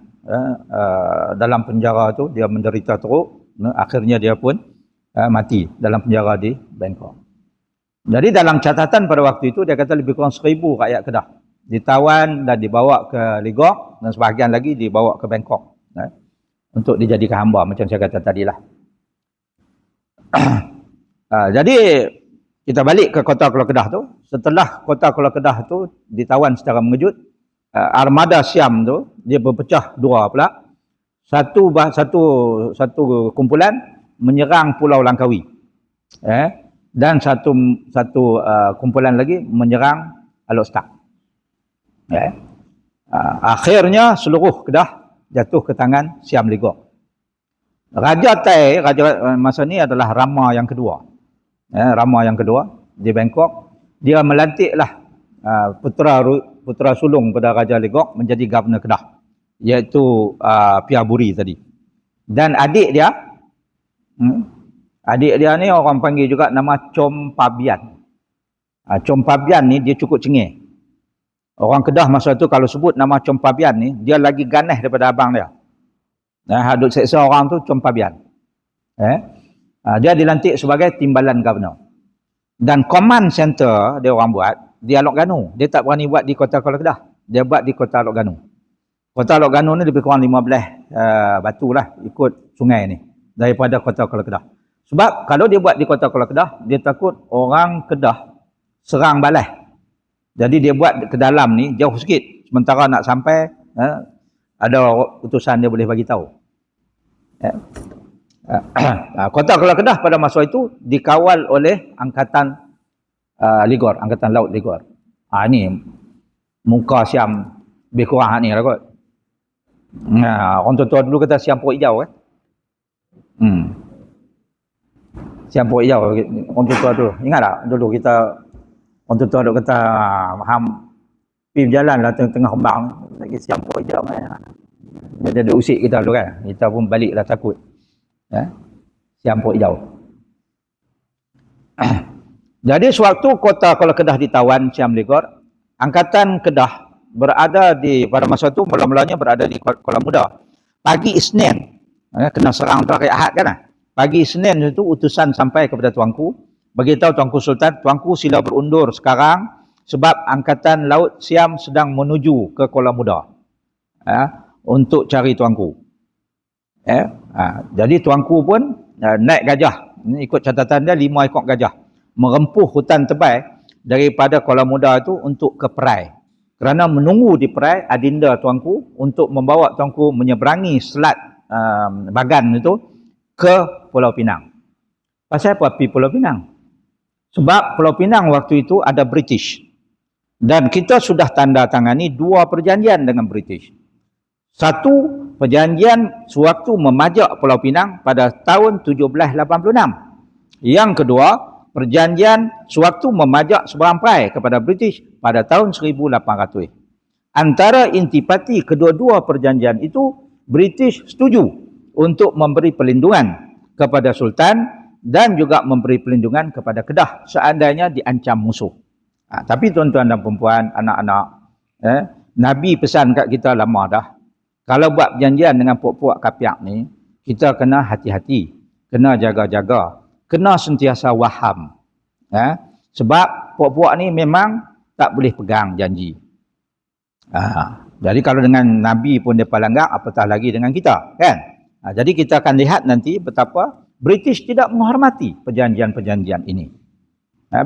Speaker 3: dalam penjara tu dia menderita teruk, akhirnya dia pun mati dalam penjara di Bangkok. Jadi dalam catatan pada waktu itu dia kata lebih kurang 1,000 rakyat Kedah ditawan dan dibawa ke Ligok dan sebahagian lagi dibawa ke Bangkok untuk dijadikan hamba macam saya kata tadilah. Jadi kita balik ke Kota Kuala Kedah tu. Setelah Kota Kuala Kedah tu ditawan secara mengejut, armada Siam tu dia berpecah dua pula. Satu kumpulan menyerang Pulau Langkawi. Dan satu kumpulan lagi menyerang Alok Setak. Akhirnya seluruh Kedah jatuh ke tangan Siam Ligok. Raja Tai, masa ni adalah Rama yang kedua. Rama yang kedua di Bangkok. Dia melantiklah putera sulung pada Raja Ligok menjadi Governor Kedah, iaitu Pia Buri tadi. Dan adik dia ni orang panggil juga nama Chom Pabian. Chom Pabian ni dia cukup cengih. Orang Kedah masa tu kalau sebut nama Chom Pabian ni, dia lagi ganas daripada abang dia. Hadut seksa orang tu Chom Pabian. Dia dilantik sebagai timbalan governor. Dan command center dia orang buat di Alok Ganu. Dia tak berani buat di Kota Kuala Kedah. Dia buat di Kota Alok Ganu. Kota Alok Ganu ni lebih kurang 15 batu lah ikut sungai ni daripada Kota Kuala Kedah. Sebab kalau dia buat di Kota Kuala Kedah, dia takut orang Kedah serang balas. Jadi dia buat ke dalam ni jauh sikit. Sementara nak sampai, ada utusan dia boleh bagi tahu. Kota Kuala Kedah pada masa itu dikawal oleh Angkatan Ligor, Angkatan Laut Ligor. Ni muka Siam lebih kurang ni lah kot. Orang tua-tua dulu kata Siam Pok Hijau Siam Pok Hijau, orang tua-tua tu. Ingat tak dulu kita orang tua-tua duk kata pergi berjalan lah tengah kembang lagi Siam Pok Hijau. Dia ada usik kita dulu kan. Kita pun baliklah takut. Siam Pok Hijau. Jadi sewaktu Kota Kuala Kedah ditawan Siam Ligor, Angkatan Kedah berada pada masa itu mula-mulanya berada di Kuala Muda. Pagi Isnin, kena serang hari Ahad kan. Pagi Isnin itu utusan sampai kepada tuanku, beritahu Tuanku Sultan, tuanku sila berundur sekarang sebab Angkatan Laut Siam sedang menuju ke Kuala Muda untuk cari tuanku. Jadi tuanku pun naik gajah. Ini ikut catatan dia 5 ekor gajah. Merempuh hutan tebal daripada Kuala Muda itu untuk ke Perai. Kerana menunggu di Perai adinda tuanku untuk membawa tuanku menyeberangi selat Bagan itu ke Pulau Pinang. Pasal apa pergi Pulau Pinang? Sebab Pulau Pinang waktu itu ada British. Dan kita sudah tanda tangani 2 perjanjian dengan British. Satu, perjanjian sewaktu memajak Pulau Pinang pada tahun 1786. Yang kedua, perjanjian sewaktu memajak seberang Perai kepada British pada tahun 1800. Antara intipati kedua-dua perjanjian itu, British setuju untuk memberi perlindungan kepada Sultan dan juga memberi perlindungan kepada Kedah seandainya diancam musuh. Tapi tuan-tuan dan perempuan, anak-anak, Nabi pesan kat kita lama dah. Kalau buat perjanjian dengan puak-puak kapiak ni, kita kena hati-hati, kena jaga-jaga, kena sentiasa waham. Sebab puak-puak ni memang tak boleh pegang janji. Jadi kalau dengan Nabi pun dia langgar, apatah lagi dengan kita, kan? Jadi kita akan lihat nanti betapa British tidak menghormati perjanjian-perjanjian ini.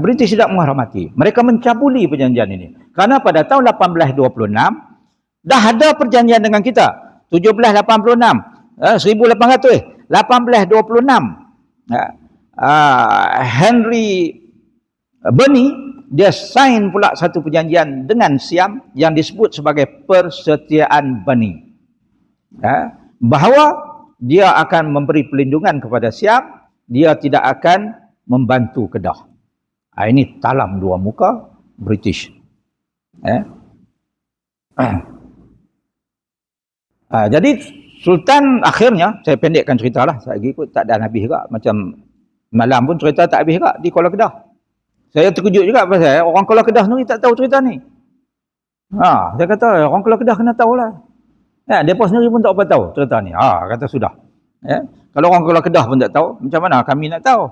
Speaker 3: British tidak menghormati. Mereka mencabuli perjanjian ini. Kerana pada tahun 1826, dah ada perjanjian dengan kita. 1786, 1800, 1826. Henry Burney, dia sign pula satu perjanjian dengan Siam yang disebut sebagai Persetiaan Burney. Bahawa dia akan memberi perlindungan kepada Siam, dia tidak akan membantu Kedah. Ini talam dua muka British. Jadi Sultan akhirnya, saya pendekkan cerita lah, saya ikut tak ada habis juga, macam malam pun cerita tak habis juga di Kuala Kedah. Saya terkejut juga pasal orang Kuala Kedah ni tak tahu cerita ni. Saya kata orang Kuala Kedah kena tahu lah. Mereka sendiri pun tak apa tahu cerita ni. Kata sudah. Kalau orang Kuala Kedah pun tak tahu, macam mana kami nak tahu?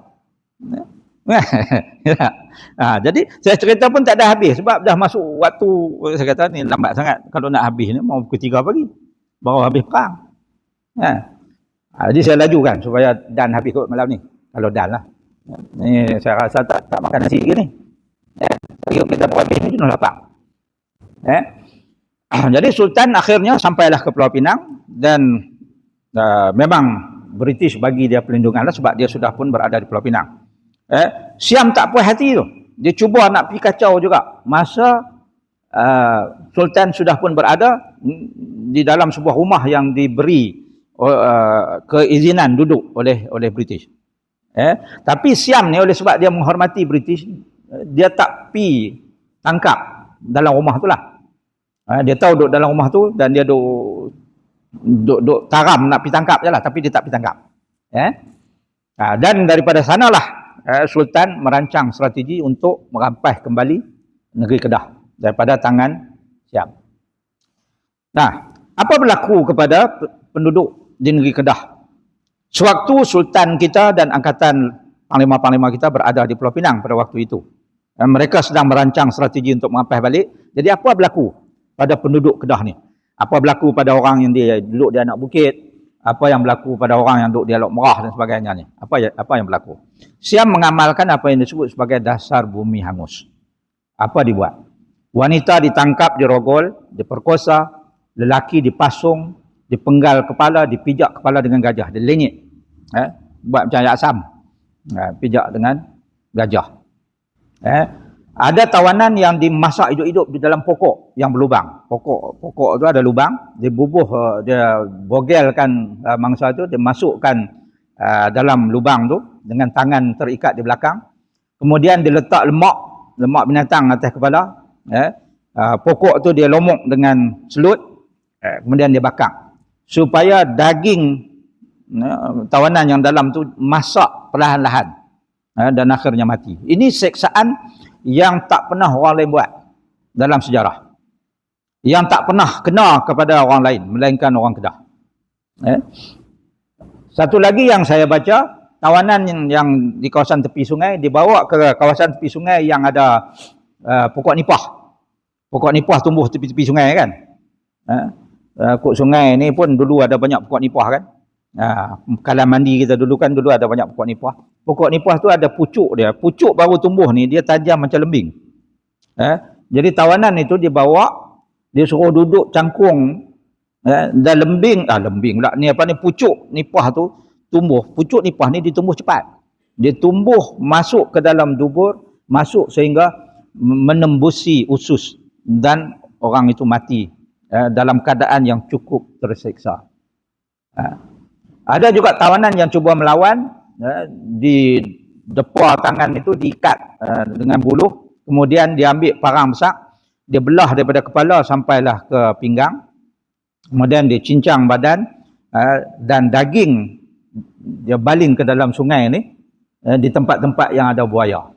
Speaker 3: Jadi saya cerita pun tak ada habis sebab dah masuk waktu, saya kata ni lambat sangat. Kalau nak habis ni mau pukul 3 pagi baru habis perang. Jadi saya lajukan supaya Dan habis kot malam ni. Kalau Dan lah. Ni saya rasa tak makan nasi ke ni. Kita buat habis ni jenuh lapang. Jadi Sultan akhirnya sampailah ke Pulau Pinang dan memang British bagi dia perlindungan lah sebab dia sudah pun berada di Pulau Pinang. Siam tak puas hati tu. Dia cuba nak pergi kacau juga. Masa Sultan sudah pun berada di dalam sebuah rumah yang diberi keizinan duduk oleh British. Tapi Siam ni oleh sebab dia menghormati British, dia tak pi tangkap dalam rumah tu lah. Dia tahu duduk dalam rumah tu dan dia duduk taram nak pi tangkap je lah, tapi dia tak pi tangkap. Dan daripada sanalah Sultan merancang strategi untuk merampas kembali negeri Kedah daripada tangan Siam. Nah, apa berlaku kepada penduduk di negeri Kedah? Sewaktu Sultan kita dan angkatan panglima-panglima kita berada di Pulau Pinang pada waktu itu, mereka sedang merancang strategi untuk merampas balik. Jadi apa berlaku pada penduduk Kedah ni? Apa berlaku pada orang yang dia duduk di anak bukit? Apa yang berlaku pada orang yang duduk di Alok Merah dan sebagainya ni? Apa yang berlaku? Siam mengamalkan apa yang disebut sebagai dasar bumi hangus. Apa dibuat? Wanita ditangkap, dirogol, diperkosa, lelaki dipasung, dipenggal kepala, dipijak kepala dengan gajah, dilenyit. Buat macam Yak Sam. Pijak dengan gajah. Ada tawanan yang dimasak hidup-hidup di dalam pokok yang berlubang. Pokok tu ada lubang, dia bubuh, dia bogelkan mangsa tu, dia masukkan dalam lubang tu dengan tangan terikat di belakang. Kemudian dia letak lemak binatang atas kepala. Pokok tu dia lomok dengan selut. Kemudian dia bakar. Supaya daging tawanan yang dalam tu masak perlahan-lahan. Dan akhirnya mati. Ini seksaan yang tak pernah orang lain buat dalam sejarah. Yang tak pernah kena kepada orang lain, melainkan orang Kedah. Satu lagi yang saya baca, tawanan yang di kawasan tepi sungai dibawa ke kawasan tepi sungai yang ada pokok nipah. Pokok nipah tumbuh tepi-tepi sungai kan. Kok sungai ni pun dulu ada banyak pokok nipah kan. Kalam mandi kita dulu kan dulu ada banyak pokok nipah. Pokok nipah tu ada pucuk dia. Pucuk baru tumbuh ni dia tajam macam lembing. Jadi tawanan itu dibawa, dia suruh duduk cangkung dan lembing pula ni apa ni, pucuk nipah tu tumbuh. Pucuk nipah ni ditumbuh cepat. Dia tumbuh masuk ke dalam dubur, masuk sehingga menembusi usus dan orang itu mati dalam keadaan yang cukup tersiksa. Ada juga tawanan yang cuba melawan, di depa tangan itu diikat dengan buluh, kemudian diambil parang besar, dia belah daripada kepala sampailah ke pinggang, kemudian dia cincang badan dan daging dia baling ke dalam sungai ni di tempat-tempat yang ada buaya.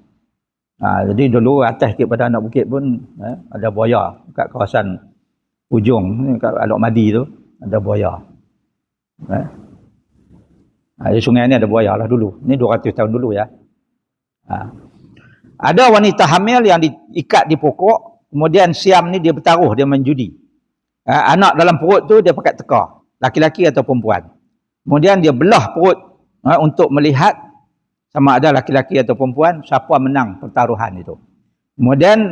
Speaker 3: Jadi dulu atas sikit pada anak bukit pun ada buaya kat kawasan ujung kat Alok Madi tu ada buaya. Di sungai ni ada buaya lah dulu. Ni 200 tahun dulu ya. Ada wanita hamil yang diikat di pokok, kemudian Siam ni dia bertaruh, dia main judi. Anak dalam perut tu dia pakai teka, laki-laki atau perempuan. Kemudian dia belah perut untuk melihat sama ada laki-laki atau perempuan, siapa menang pertaruhan itu. Kemudian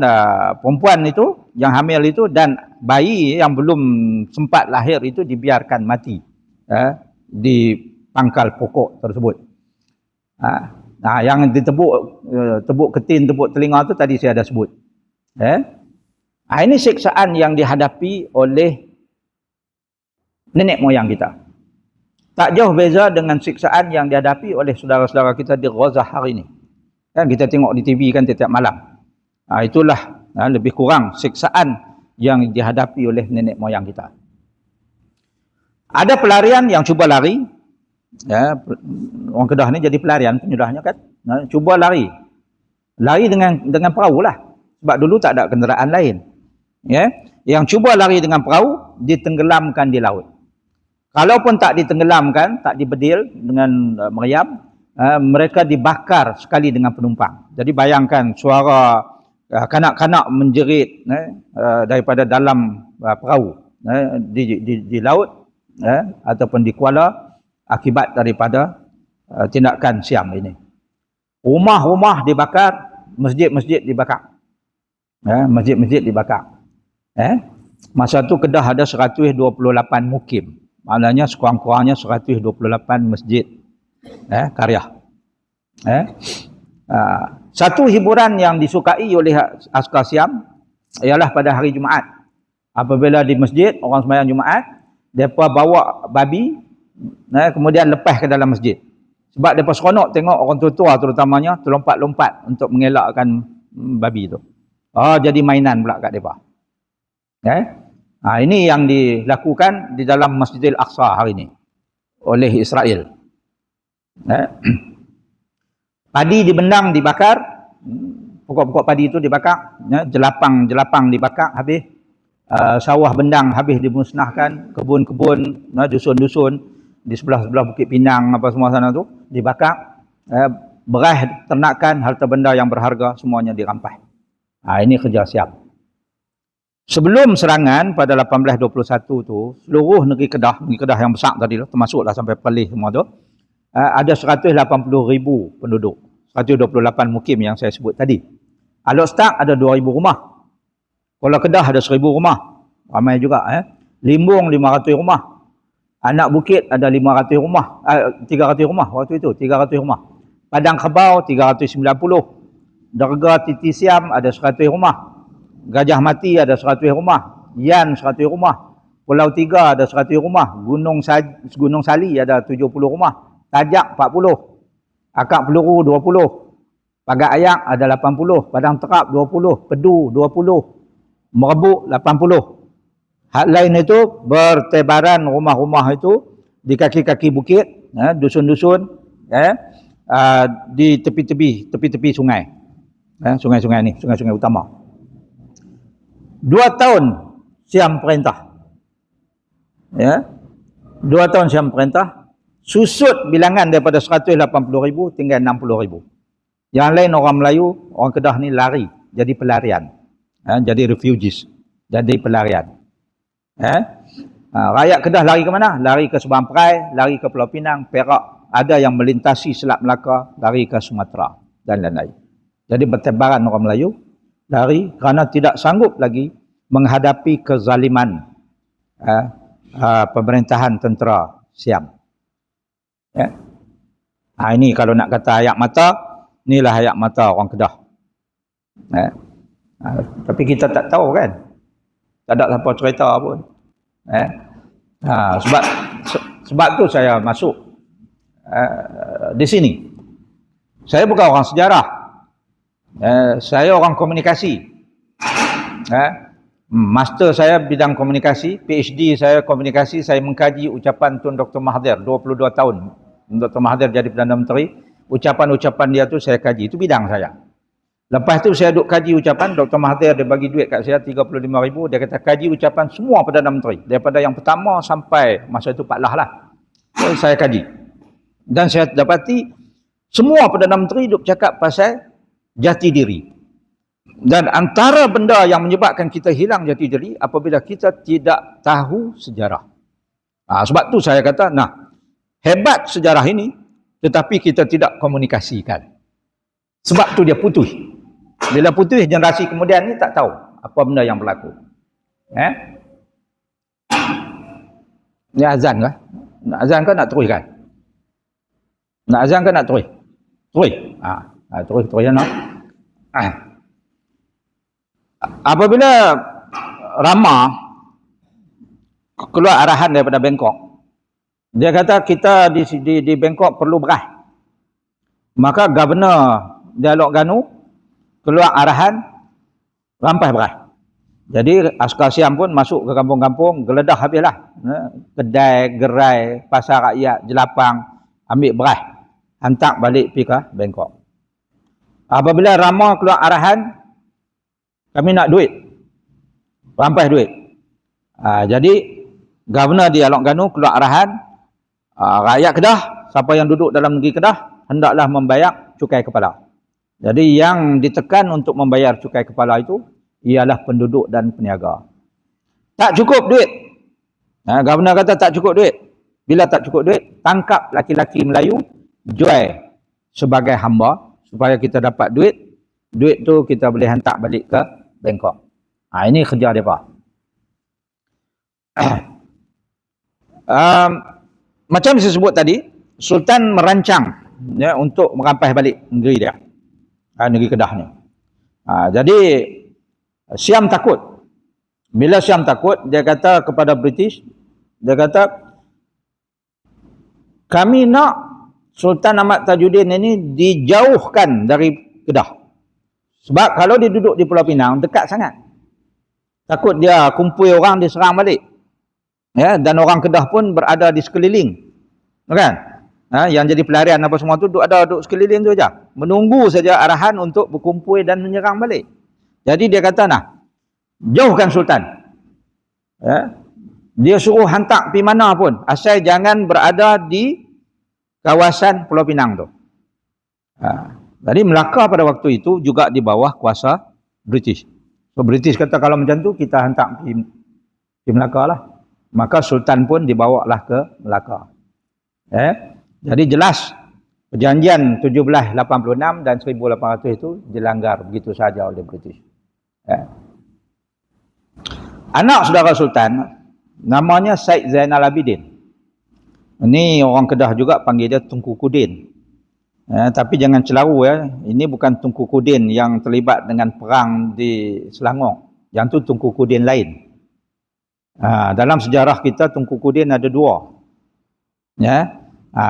Speaker 3: perempuan itu yang hamil itu dan bayi yang belum sempat lahir itu dibiarkan mati di pangkal pokok tersebut. Yang tebuk ketin, tebuk telinga tu tadi saya ada sebut. Ini siksaan yang dihadapi oleh nenek moyang kita. Tak jauh beza dengan siksaan yang dihadapi oleh saudara-saudara kita di Gaza hari ini. Kan kita tengok di TV kan tiap malam. Itulah lebih kurang siksaan yang dihadapi oleh nenek moyang kita. Ada pelarian yang cuba lari. Ya, orang Kedah ni jadi pelarian penyudahnya kan. Cuba lari. Lari dengan perahu lah. Sebab dulu tak ada kenderaan lain. Ya, yang cuba lari dengan perahu ditenggelamkan di laut. Kalaupun tak ditenggelamkan, tak dibedil dengan meriam, mereka dibakar sekali dengan penumpang. Jadi bayangkan suara kanak-kanak menjerit daripada dalam perahu di laut ataupun di kuala akibat daripada tindakan Siam ini. Rumah-rumah dibakar, masjid-masjid dibakar. Masjid-masjid dibakar. Masa tu Kedah ada 128 mukim. Maknanya sekurang-kurangnya 128 masjid karyah. Satu hiburan yang disukai oleh askar Siam ialah pada hari Jumaat. Apabila di masjid orang sembahyang Jumaat, mereka bawa babi kemudian lepas ke dalam masjid. Sebab mereka seronok tengok orang tua-tua terutamanya terlompat-lompat untuk mengelakkan babi tu. Jadi mainan pula kat mereka. Ini yang dilakukan di dalam Masjidil Aqsa hari ini oleh Israel. Padi dibendang, dibakar, pokok-pokok padi itu dibakar, jelapang-jelapang dibakar habis, sawah bendang habis dimusnahkan, kebun-kebun, dusun-dusun di sebelah-sebelah Bukit Pinang apa semua sana tu dibakar, beras ternakan, harta benda yang berharga semuanya dirampas. Ini kerja Siam. Sebelum serangan pada 1821 tu, seluruh negeri Kedah yang besar tadi tu, termasuklah sampai Perlis semua tu, ada 180,000 penduduk. 128 mukim yang saya sebut tadi. Alok Start ada 2,000 rumah. Kuala Kedah ada 1,000 rumah. Ramai juga. Limbung 500 rumah. Anak Bukit ada 500 rumah. 300 rumah waktu itu. 300 rumah. Padang Kebau 390. Derga Titi Siam ada 100 rumah. Gajah Mati ada 100 rumah. Yan 100 rumah. Pulau Tiga ada 100 rumah. Gunung Sali ada 70 rumah. Tajak 40. Akak Peluru 20. Pagat Ayak ada 80. Padang Terap 20. Pedu 20. Merebuk 80. Hal lain itu bertebaran rumah-rumah itu di kaki-kaki bukit, dusun-dusun, di tepi-tepi sungai. Sungai-sungai ni, sungai-sungai utama. 2 tahun Siam perintah. 2 tahun Siam perintah, susut bilangan daripada 180,000 tinggal 60,000. Yang lain orang Melayu, orang Kedah ni lari, jadi pelarian. Jadi refugees, jadi pelarian. Rakyat Kedah lari ke mana? Lari ke Subang Perai, lari ke Pulau Pinang, Perak. Ada yang melintasi Selat Melaka, lari ke Sumatera dan lain-lain. Jadi bertebaran orang Melayu lari kerana tidak sanggup lagi menghadapi kezaliman pemerintahan tentera Siam. Ini kalau nak kata ayak mata, inilah ayak mata orang Kedah. Tapi kita tak tahu kan, tak ada siapa cerita pun. Sebab tu saya masuk di sini. Saya bukan orang sejarah, saya orang komunikasi. Master saya bidang komunikasi, PhD saya komunikasi. Saya mengkaji ucapan Tun Dr. Mahathir 22 tahun. Dr. Mahathir jadi Perdana Menteri, ucapan-ucapan dia tu saya kaji, itu bidang saya. Lepas tu saya duk kaji ucapan Dr. Mahathir, dia bagi duit kat saya 35,000, dia kata kaji ucapan semua Perdana Menteri daripada yang pertama sampai masa itu Pak Lah lah. So, saya kaji. Dan saya dapati semua Perdana Menteri duk cakap pasal jati diri. Dan antara benda yang menyebabkan kita hilang jati diri apabila kita tidak tahu sejarah. Sebab tu saya kata, hebat sejarah ini, tetapi kita tidak komunikasikan. Sebab tu dia putus. Bila putus, generasi kemudian ni tak tahu apa benda yang berlaku. Ni azan kah? Nak azan kah nak teruskan? Nak azan kah nak terus? Terus. Terus ya nak. Apabila Rama keluar arahan daripada Bangkok, dia kata kita di Bangkok perlu beras. Maka Governor Dialog Ganu, keluar arahan, rampas beras. Jadi askar Siam pun masuk ke kampung-kampung, geledah habislah. Kedai, gerai, pasar rakyat, jelapang, ambil beras, hantar balik pergi ke Bangkok. Apabila Rama keluar arahan, kami nak duit, rampas duit. Jadi Governor Dialog Ganu keluar arahan, rakyat Kedah, siapa yang duduk dalam negeri Kedah, hendaklah membayar cukai kepala. Jadi yang ditekan untuk membayar cukai kepala itu ialah penduduk dan peniaga. Tak cukup duit. Governor kata tak cukup duit. Bila tak cukup duit, tangkap laki-laki Melayu, jual sebagai hamba supaya kita dapat duit. Duit tu kita boleh hantar balik ke Bangkok. Ini kerja mereka. Macam saya sebut tadi, Sultan merancang untuk merampas balik negeri dia. Negeri Kedah ni. Jadi Siam takut. Bila Siam takut, dia kata kepada British, dia kata, kami nak Sultan Ahmad Tajuddin ini dijauhkan dari Kedah. Sebab kalau dia duduk di Pulau Pinang, dekat sangat. Takut dia kumpul orang, dia serang balik. Dan orang Kedah pun berada di sekeliling. Kan? Yang jadi pelarian apa semua tu duduk sekeliling tu saja. Menunggu saja arahan untuk berkumpul dan menyerang balik. Jadi dia kata jauhkan Sultan. Dia suruh hantar pergi mana pun. Asal jangan berada di kawasan Pulau Pinang tu. Jadi Melaka pada waktu itu juga di bawah kuasa British. So British kata kalau macam tu kita hantar pergi Melaka lah. Maka Sultan pun dibawalah ke Melaka. Jadi jelas perjanjian 1786 dan 1800 itu dilanggar begitu saja oleh British. Anak saudara Sultan namanya Syed Zainal Abidin. Ini orang Kedah juga panggil dia Tunku Kudin. Tapi jangan celaru ini bukan Tunku Kudin yang terlibat dengan perang di Selangor. Yang tu Tunku Kudin lain. Dalam sejarah kita Tunku Kudin ada dua.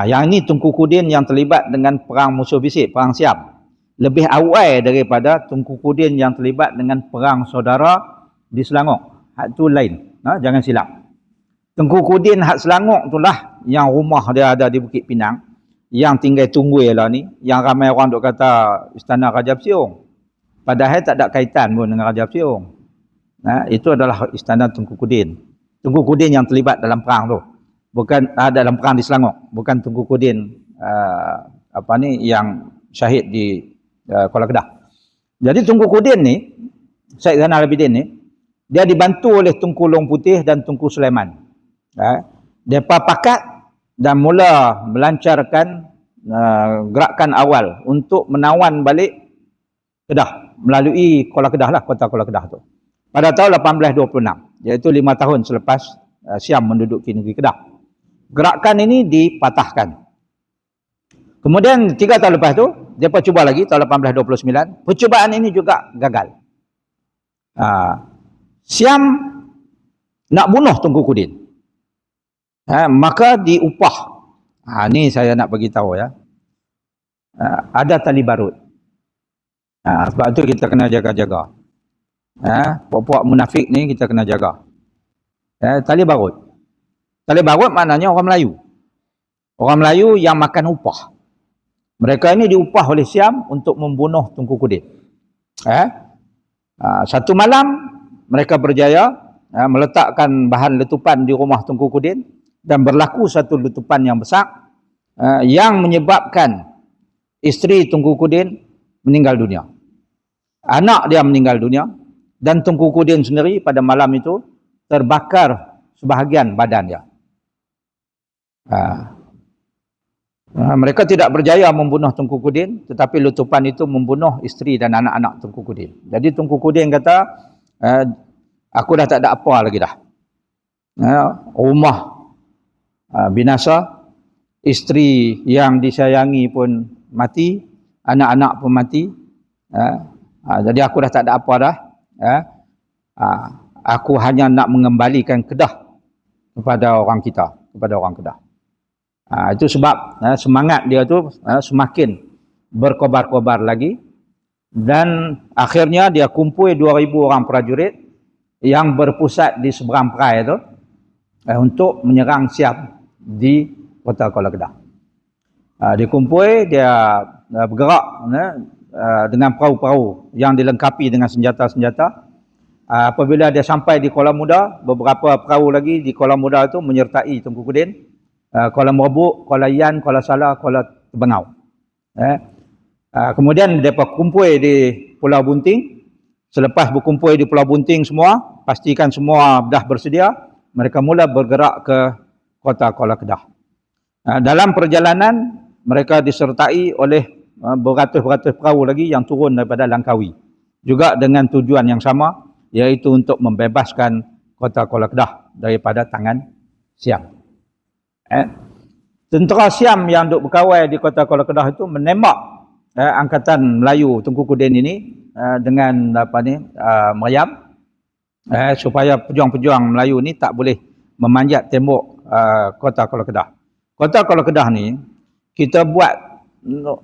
Speaker 3: Yang ini Tunku Kudin yang terlibat dengan perang musuh bisik, perang Siam. Lebih awal daripada Tunku Kudin yang terlibat dengan perang saudara di Selangor. Hak tu lain. Jangan silap. Tunku Kudin hak Selangor itulah yang rumah dia ada di Bukit Pinang. Yang tinggal Tunggui lah ni. Yang ramai orang duk kata Istana Raja Psiong. Padahal tak ada kaitan pun dengan Raja Psiong. Itu adalah Istana Tunku Kudin. Tunku Kudin yang terlibat dalam perang tu. Bukan dalam perang di Selangor. Bukan Tunku Kudin yang syahid di Kuala Kedah. Jadi Tunku Kudin ni, Syed Zainal Abidin ni, dia dibantu oleh Tunku Long Putih dan Tunku Sulaiman. Mereka pakat dan mula melancarkan gerakan awal untuk menawan balik Kedah melalui Kuala Kedah lah, kota Kuala Kedah tu. Pada tahun 1826, iaitu 5 tahun selepas Siam menduduki negeri Kedah. Gerakan ini dipatahkan. Kemudian 3 tahun lepas tu, dia cuba lagi tahun 1829. Percubaan ini juga gagal. Siam nak bunuh Tunku Kudin. Maka diupah. Ni saya nak bagi tahu ya. Ada tali barut. Sebab tu kita kena jaga-jaga. Puak-puak munafik ni kita kena jaga. Tali barut. Tali barut maknanya orang Melayu. Orang Melayu yang makan upah. Mereka ini diupah oleh Siam untuk membunuh Tunku Kudin. Satu malam mereka berjaya meletakkan bahan letupan di rumah Tunku Kudin dan berlaku satu letupan yang besar yang menyebabkan isteri Tunku Kudin meninggal dunia. Anak dia meninggal dunia dan Tunku Kudin sendiri pada malam itu terbakar sebahagian badan dia. Mereka tidak berjaya membunuh Tunku Kudin, tetapi letupan itu membunuh isteri dan anak-anak Tunku Kudin. Jadi Tunku Kudin kata, aku dah tak ada apa lagi dah. Rumah binasa, isteri yang disayangi pun mati, anak-anak pun mati. Jadi aku dah tak ada apa dah. Aku hanya nak mengembalikan Kedah kepada orang kita, kepada orang Kedah. Itu sebab semangat dia tu semakin berkobar-kobar lagi, dan akhirnya dia kumpul 2,000 orang prajurit yang berpusat di seberang perai itu untuk menyerang Siam di kota Kuala Kedah. Dia kumpul, dia bergerak dengan perahu-perahu yang dilengkapi dengan senjata-senjata. Apabila dia sampai di Kuala Muda, beberapa perahu lagi di Kuala Muda itu menyertai Tunku Kudin, Kuala Merbuk, Kuala Yan, Kuala Salah, Kuala Tebengau. Kemudian mereka kumpul di Pulau Bunting. Selepas berkumpul di Pulau Bunting semua, pastikan semua dah bersedia, mereka mula bergerak ke kota Kuala Kedah. Dalam perjalanan, mereka disertai oleh beratus-beratus perahu lagi yang turun daripada Langkawi. Juga dengan tujuan yang sama, iaitu untuk membebaskan kota Kuala Kedah daripada tangan Siam. Tentera Siam yang duk berkawal di kota Kuala Kedah itu menembak angkatan Melayu Tunku Kudin ini dengan meriam, supaya pejuang-pejuang Melayu ni tak boleh memanjat tembok kota Kuala Kedah. Kota Kuala Kedah ni kita buat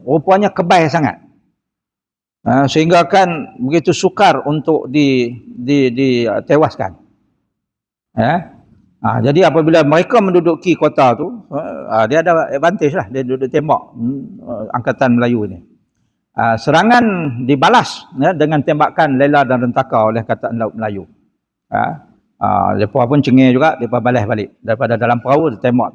Speaker 3: rupanya kebal sangat, sehingga kan begitu sukar untuk ditewaskan. Jadi apabila mereka menduduki kota tu, dia ada advantage lah, dia duduk tembak angkatan Melayu ni. Serangan dibalas dengan tembakan lela dan rentaka oleh Angkatan Laut Melayu. Mereka pun cengih juga, mereka balas balik daripada dalam perahu, tembak.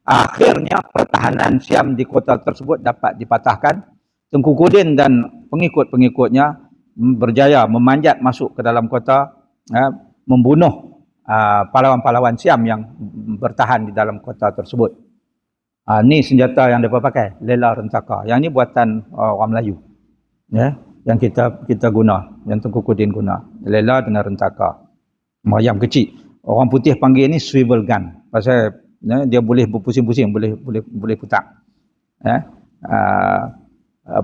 Speaker 3: Akhirnya pertahanan Siam di kota tersebut dapat dipatahkan. Tunku Kudin dan pengikut-pengikutnya berjaya memanjat masuk ke dalam kota, membunuh pahlawan-pahlawan Siam yang bertahan di dalam kota tersebut. Ni senjata yang mereka pakai, lela rentaka. Yang ni buatan orang Melayu, yang kita guna, yang Tunku Kudin guna, lela dengan rentaka, meriam kecil. Orang putih panggil ni swivel gun, pasal dia boleh berpusing-pusing, boleh putar.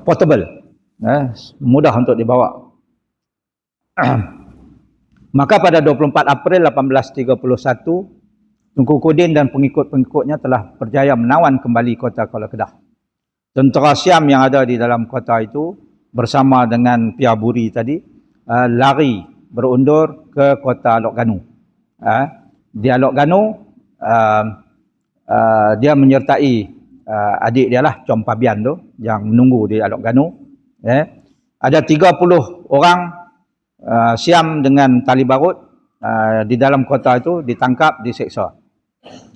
Speaker 3: Portable, mudah untuk dibawa. Maka pada 24 April 1831, Tunku Kudin dan pengikut-pengikutnya telah berjaya menawan kembali kota Kuala Kedah. Tentera Siam yang ada di dalam kota itu bersama dengan Pia Buri tadi lari berundur ke kota Lok Ganu. Di Lok Ganu dia menyertai adik dia lah, Com Pabian tu, yang menunggu di Lok Ganu. Ada 30 orang Siam dengan tali barut di dalam kota itu ditangkap, diseksa.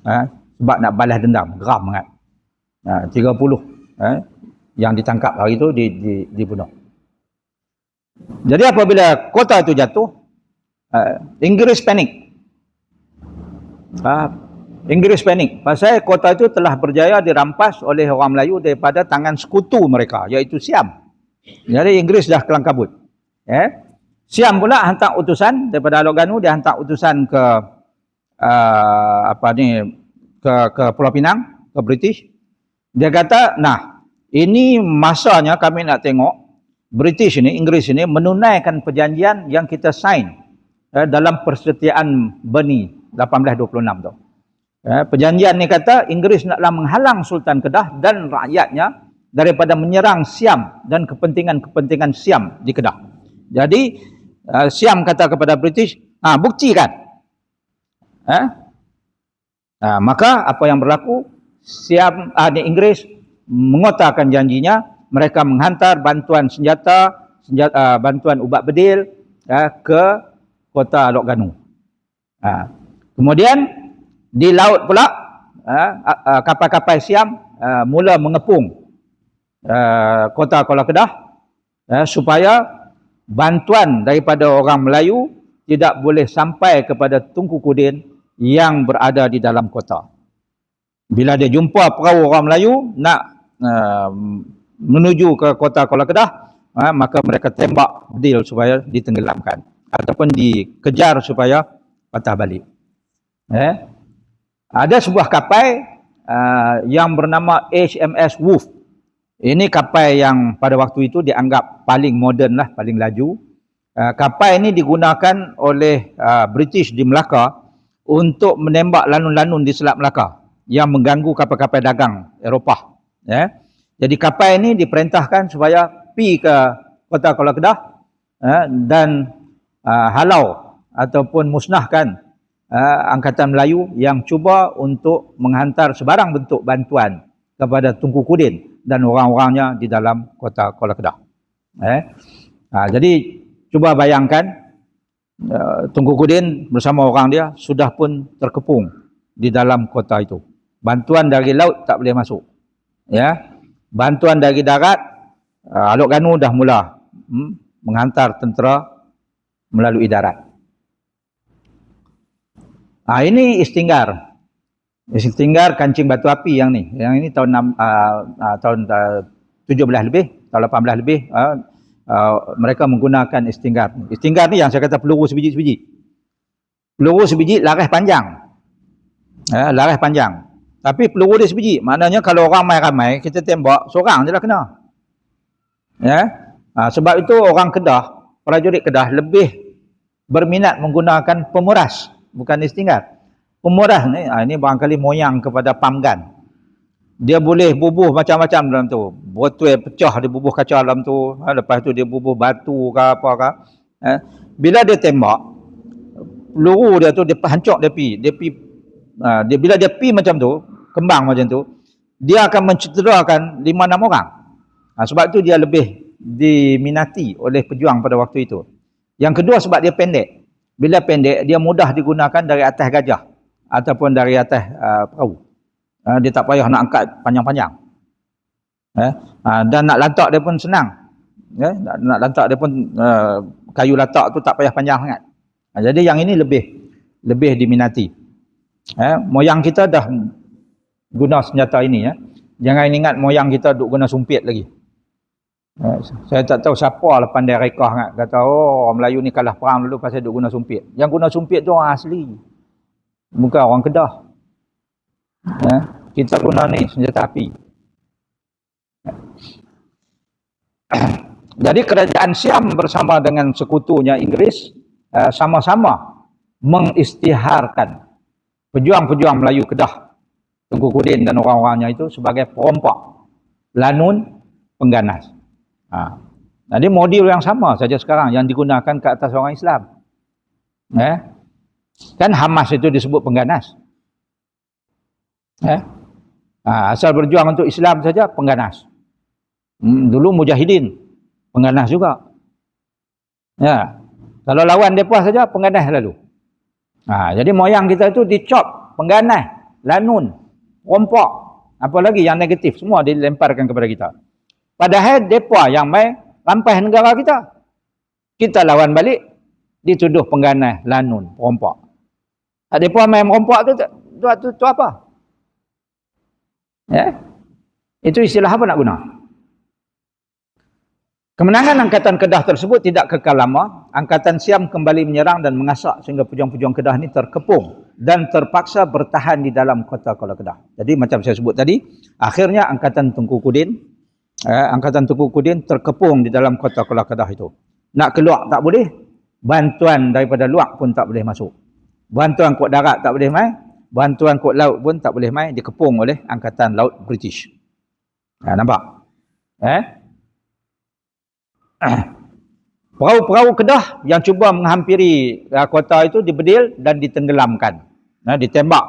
Speaker 3: Sebab nak balas dendam, geram sangat. 30 yang ditangkap hari itu dibunuh. Jadi apabila kota itu jatuh, Inggris panik. Inggris panik pasal kota itu telah berjaya dirampas oleh orang Melayu daripada tangan sekutu mereka, iaitu Siam. Jadi Inggris dah kelang kabut. Siam pula hantar utusan daripada Lok Ganu, dia hantar utusan ke ke Pulau Pinang, ke British. Dia kata, nah, ini masanya kami nak tengok British ini, Inggris ini menunaikan perjanjian yang kita sign dalam Persetiaan Beni 1826 tu. Perjanjian ni kata Inggris naklah menghalang Sultan Kedah dan rakyatnya daripada menyerang Siam dan kepentingan-kepentingan Siam di Kedah. Jadi Siam kata kepada British, buktikan. Maka apa yang berlaku, Siam Inggris mengotakkan janjinya, mereka menghantar bantuan senjata, bantuan ubat bedil ke kota Lok Ganu. Kemudian di laut pula kapal-kapal Siam mula mengepung kota Kuala Kedah supaya bantuan daripada orang Melayu tidak boleh sampai kepada Tunku Kudin yang berada di dalam kota. Bila dia jumpa perahu orang Melayu nak menuju ke kota Kuala Kedah, maka mereka tembak bedil supaya ditenggelamkan ataupun dikejar supaya patah balik. Ada sebuah kapal yang bernama HMS Wolf. Ini kapal yang pada waktu itu dianggap paling moden lah, paling laju. Kapal ini digunakan oleh British di Melaka untuk menembak lanun-lanun di Selat Melaka yang mengganggu kapal-kapal dagang Eropah. Jadi kapal ini diperintahkan supaya pi ke kota Kuala Kedah dan halau ataupun musnahkan Angkatan Melayu yang cuba untuk menghantar sebarang bentuk bantuan kepada Tunku Kudin dan orang-orangnya di dalam kota Kuala Kedah. Jadi cuba bayangkan Tunku Kudin bersama orang dia sudah pun terkepung di dalam kota itu. Bantuan dari laut tak boleh masuk. Ya, bantuan dari darat, Alok Ganu dah mula menghantar tentera melalui darat. Ini istinggar. Istinggar kancing batu api yang ni. Yang ini tahun 17 lebih, tahun 18 lebih. Mereka menggunakan istinggar. Istinggar ni yang saya kata peluru sebiji-sebiji. Peluru sebiji laras panjang. Laras panjang. Tapi peluru dia sebiji. Maknanya kalau orang ramai-ramai, kita tembak, seorang je lah kena. Sebab itu orang Kedah, prajurit Kedah lebih berminat menggunakan pemuras. Bukan istinggar. Pemuras ni, ini barangkali moyang kepada pump gun. Dia boleh bubuh macam-macam dalam tu. Botol pecah, dia bubuh kaca dalam tu. Lepas tu dia bubuh batu ke apa ke. Bila dia tembak, peluru dia tu, dia hancur dia pi. Bila dia pi macam tu, kembang macam tu, dia akan mencederakan 5-6 orang. Sebab tu dia lebih diminati oleh pejuang pada waktu itu. Yang kedua sebab dia pendek. Bila pendek, dia mudah digunakan dari atas gajah ataupun dari atas perahu. Dia tak payah nak angkat panjang-panjang. Dan nak lantak dia pun senang. Nak lantak dia pun kayu latak tu tak payah panjang sangat. Jadi yang ini lebih diminati. Moyang kita dah guna senjata ini. Jangan ingat moyang kita duk guna sumpit lagi. Saya tak tahu siapa lah pandai rekah sangat. Kata, orang Melayu ni kalah perang dulu pasal duk guna sumpit. Yang guna sumpit tu orang asli. Bukan orang Kedah. Kita guna ni senjata api. Jadi kerajaan Siam bersama dengan sekutunya Inggeris sama-sama mengisytiharkan pejuang-pejuang Melayu Kedah, Tunku Kudin dan orang-orangnya itu sebagai perompak, lanun, pengganas. Jadi model yang sama saja sekarang yang digunakan ke atas orang Islam. Kan Hamas itu disebut pengganas. Asal berjuang untuk Islam saja pengganas. Dulu Mujahidin pengganas juga. Kalau lawan mereka saja pengganas lalu. Jadi moyang kita itu dicop, pengganas, lanun, rompak, apa lagi yang negatif semua dilemparkan kepada kita. Padahal mereka yang mai rampas negara kita. Kita lawan balik, dituduh pengganas, lanun, rompak. Mereka mai merompak tu apa? Itu istilah apa nak guna? Kemenangan Angkatan Kedah tersebut tidak kekal lama. Angkatan Siam kembali menyerang dan mengasak sehingga pejuang-pejuang Kedah ini terkepung dan terpaksa bertahan di dalam kota Kuala Kedah. Jadi macam saya sebut tadi, akhirnya Angkatan Tunku Kudin terkepung di dalam kota Kuala Kedah itu. Nak keluar tak boleh, bantuan daripada luar pun tak boleh masuk. Bantuan kod darat tak boleh mai, bantuan kod laut pun tak boleh mai, dikepung oleh Angkatan Laut British. Nampak? Perahu-perahu Kedah yang cuba menghampiri kota itu dibedil dan ditenggelamkan. Ditembak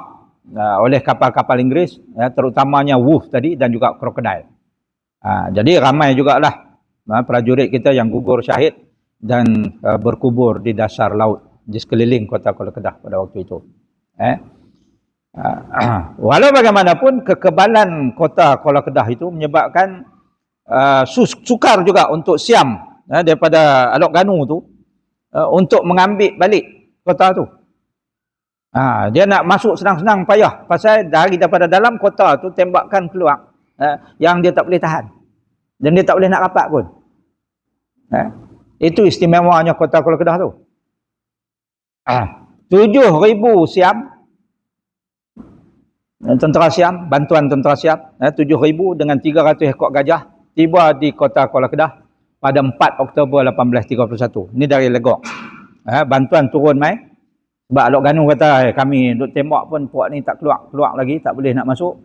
Speaker 3: oleh kapal-kapal Inggeris, terutamanya Wolf tadi dan juga Crocodile. Jadi ramai jugalah prajurit kita yang gugur syahid dan berkubur di dasar laut di sekeliling kota Kuala Kedah pada waktu itu. Walau bagaimanapun kekebalan kota Kuala Kedah itu menyebabkan sukar juga untuk Siam daripada Alok Ganu tu untuk mengambil balik kota tu. Dia nak masuk senang-senang payah pasal daripada dalam kota tu tembakkan keluar yang dia tak boleh tahan dan dia tak boleh nak rapat pun. Itu istimewanya kota Kuala Kedah tu. 7,000 Siam, tentera Siam, bantuan tentera Siam, 7,000 dengan 300 ekor gajah tiba di kota Kuala Kedah pada 4 Oktober 1831. Ini dari Legok. Bantuan turun mai. Sebab Alok Ganu kata, kami duk tembak pun puak ni tak keluar lagi, tak boleh nak masuk.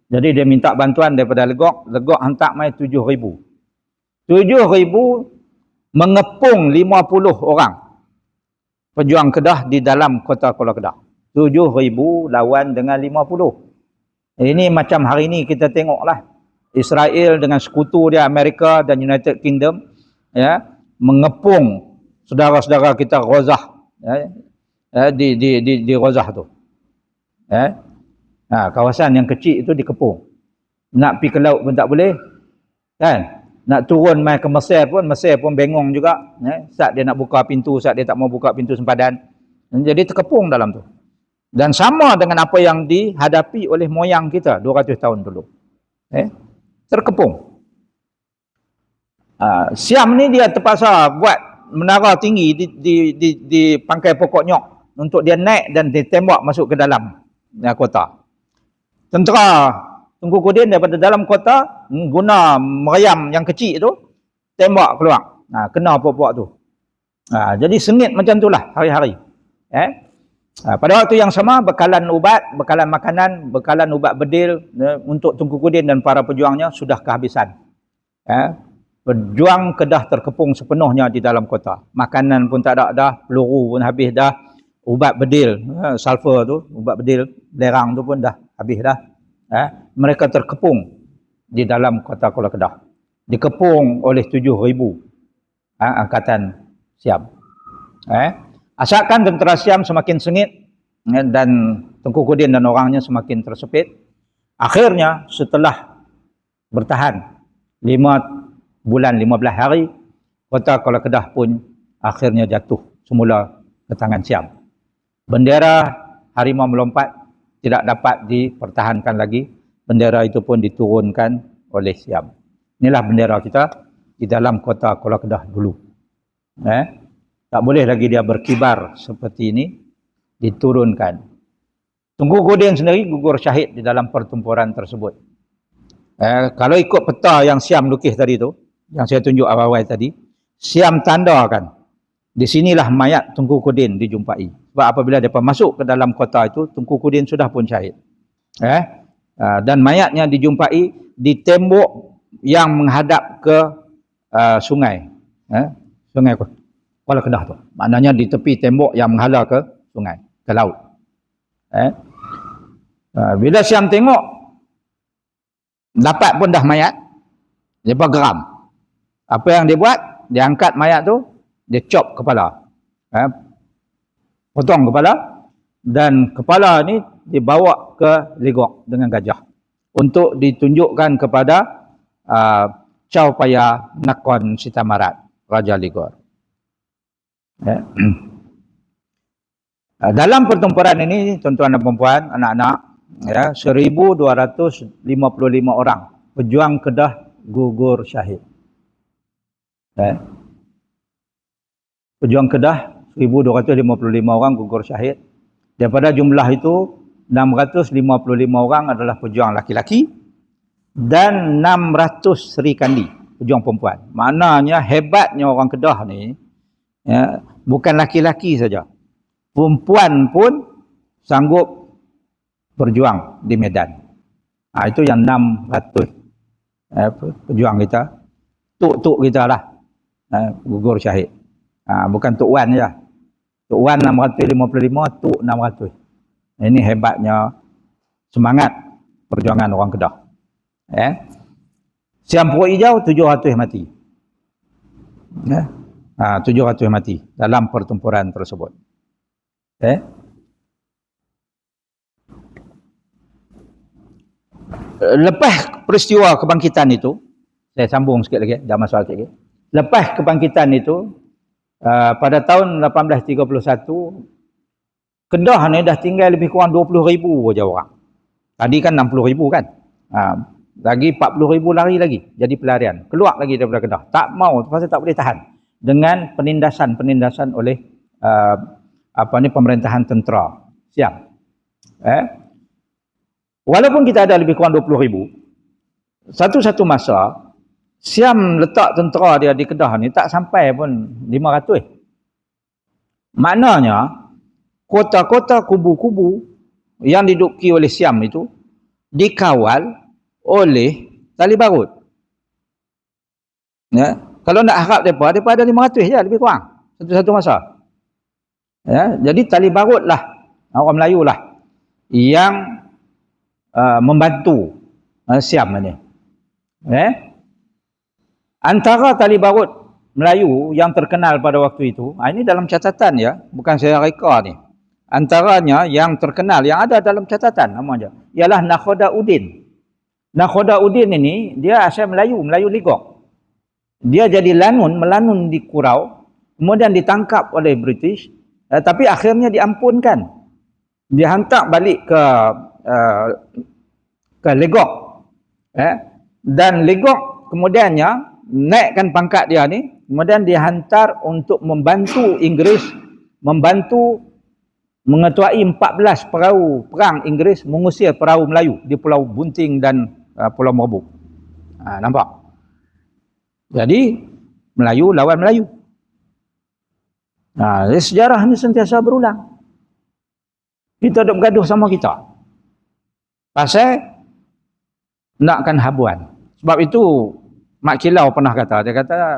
Speaker 3: Jadi dia minta bantuan daripada Legok. Legok hantar mai 7,000. 7,000 mengepung 50 orang pejuang Kedah di dalam kota Kuala Kedah. 7,000 lawan dengan 50. Ini macam hari ini kita tengoklah. Israel dengan sekutu dia Amerika dan United Kingdom ya, mengepung saudara-saudara kita Ghazah ya, di Ghazah tu. Ya. Nah, kawasan yang kecil itu dikepung. Nak pergi ke laut pun tak boleh. Kan? Nak turun mai ke Mesir pun bengong juga. Ya. Saat dia nak buka pintu, saat dia tak mau buka pintu sempadan. Jadi terkepung dalam tu. Dan sama dengan apa yang dihadapi oleh moyang kita 200 tahun dulu. Terkepung. Siam ni dia terpaksa buat menara tinggi di pangkai pokok nyok untuk dia naik dan ditembak masuk ke dalam kota. Tentera Tunku Kudin daripada dalam kota guna meriam yang kecil tu tembak keluar. Kena puak-puak tu. Jadi sengit macam itulah hari-hari. Pada waktu yang sama bekalan ubat, bekalan makanan, bekalan ubat bedil untuk Tunku Kudin dan para pejuangnya sudah kehabisan. Pejuang Kedah terkepung sepenuhnya di dalam kota. Makanan pun tak ada dah, peluru pun habis dah, ubat bedil, sulfur tu, ubat bedil, lerang tu pun dah habis dah. Mereka terkepung di dalam kota Kuala Kedah. Dikepung oleh 7,000 angkatan Siam. Asalkan tentera Siam semakin sengit dan Tunku Kudin dan orangnya semakin tersepit, akhirnya setelah bertahan 5 bulan 15 hari, kota Kuala Kedah pun akhirnya jatuh semula ke tangan Siam. Bendera harimau melompat tidak dapat dipertahankan lagi. Bendera itu pun diturunkan oleh Siam. Inilah bendera kita di dalam kota Kuala Kedah dulu. Tak boleh lagi dia berkibar seperti ini, diturunkan. Tunku Kudin sendiri gugur syahid di dalam pertempuran tersebut. Kalau ikut peta yang Siam lukis tadi tu, yang saya tunjuk awal-awal tadi, Siam tandakan di sinilah mayat Tunku Kudin dijumpai. Sebab apabila mereka masuk ke dalam kota itu, Tunku Kudin sudah pun syahid. Dan mayatnya dijumpai di tembok yang menghadap ke sungai. Sungai Kuala Kedah tu. Maknanya di tepi tembok yang menghala ke sungai, ke laut. Bila Siam tengok, dapat pun dah mayat, dia geram. Apa yang dia buat? Dia angkat mayat tu, dia chop kepala. Potong kepala, dan kepala ni dibawa ke Legok dengan gajah untuk ditunjukkan kepada Chow Paya Nakhon Sitamarat, Raja Legor. Dalam pertempuran ini, tuan-tuan dan puan, anak-anak, 1,255 orang pejuang Kedah gugur syahid. Pejuang Kedah 1,255 orang gugur syahid. Daripada jumlah itu 655 orang adalah pejuang laki-laki dan 600 Sri Kandi pejuang perempuan. Maknanya hebatnya orang Kedah ni, bukan laki-laki saja, perempuan pun sanggup berjuang di medan. Itu yang 600 pejuang kita, tuk-tuk kita lah, gugur syahid. Bukan Tok Wan saja. Tok Wan 655, Tuk 600. Ini hebatnya semangat perjuangan orang Kedah. Siam Perut Hijau 700 mati. 700 mati dalam pertempuran tersebut. Lepas peristiwa kebangkitan itu, saya sambung sikit lagi, dah masuk sikit lagi. Lepas kebangkitan itu, pada tahun 1831, Kedah ni dah tinggal lebih kurang 20,000 saja orang. Tadi kan 60,000 kan. Lagi 40,000 lari lagi jadi pelarian. Keluar lagi daripada Kedah. Tak mau, pasal tak boleh tahan dengan penindasan oleh pemerintahan tentera Siam. Walaupun kita ada lebih kurang 20,000, satu-satu masa Siam letak tentera dia di Kedah ni tak sampai pun 500. Maknanya kota-kota kubu-kubu yang diduduki oleh Siam itu dikawal oleh tali barut. Ya, kalau nak harap depa ada 500 je lebih kurang satu masa. Ya, jadi tali barut lah orang Melayu lah yang membantu Siam ni. Antara tali barut Melayu yang terkenal pada waktu itu, ini dalam catatan ya, bukan saya reka ni. Antaranya yang terkenal, yang ada dalam catatan namanya, ialah Nakhoda Udin. Nakhoda Udin ini, dia asal Melayu Ligok. Dia jadi melanun di Kurau, kemudian ditangkap oleh British, tapi akhirnya diampunkan. Dihantar balik ke Legok. Dan Legok kemudiannya naikkan pangkat dia ni, kemudian dihantar untuk membantu Inggris, mengetuai 14 perahu perang Inggris mengusir perahu Melayu di Pulau Bunting dan Pulau Merbuk. Nampak? Jadi Melayu lawan Melayu. Sejarah ni sentiasa berulang. Kita duk bergaduh sama kita pasal nakkan habuan. Sebab itu Mak Kilau pernah kata, dia kata,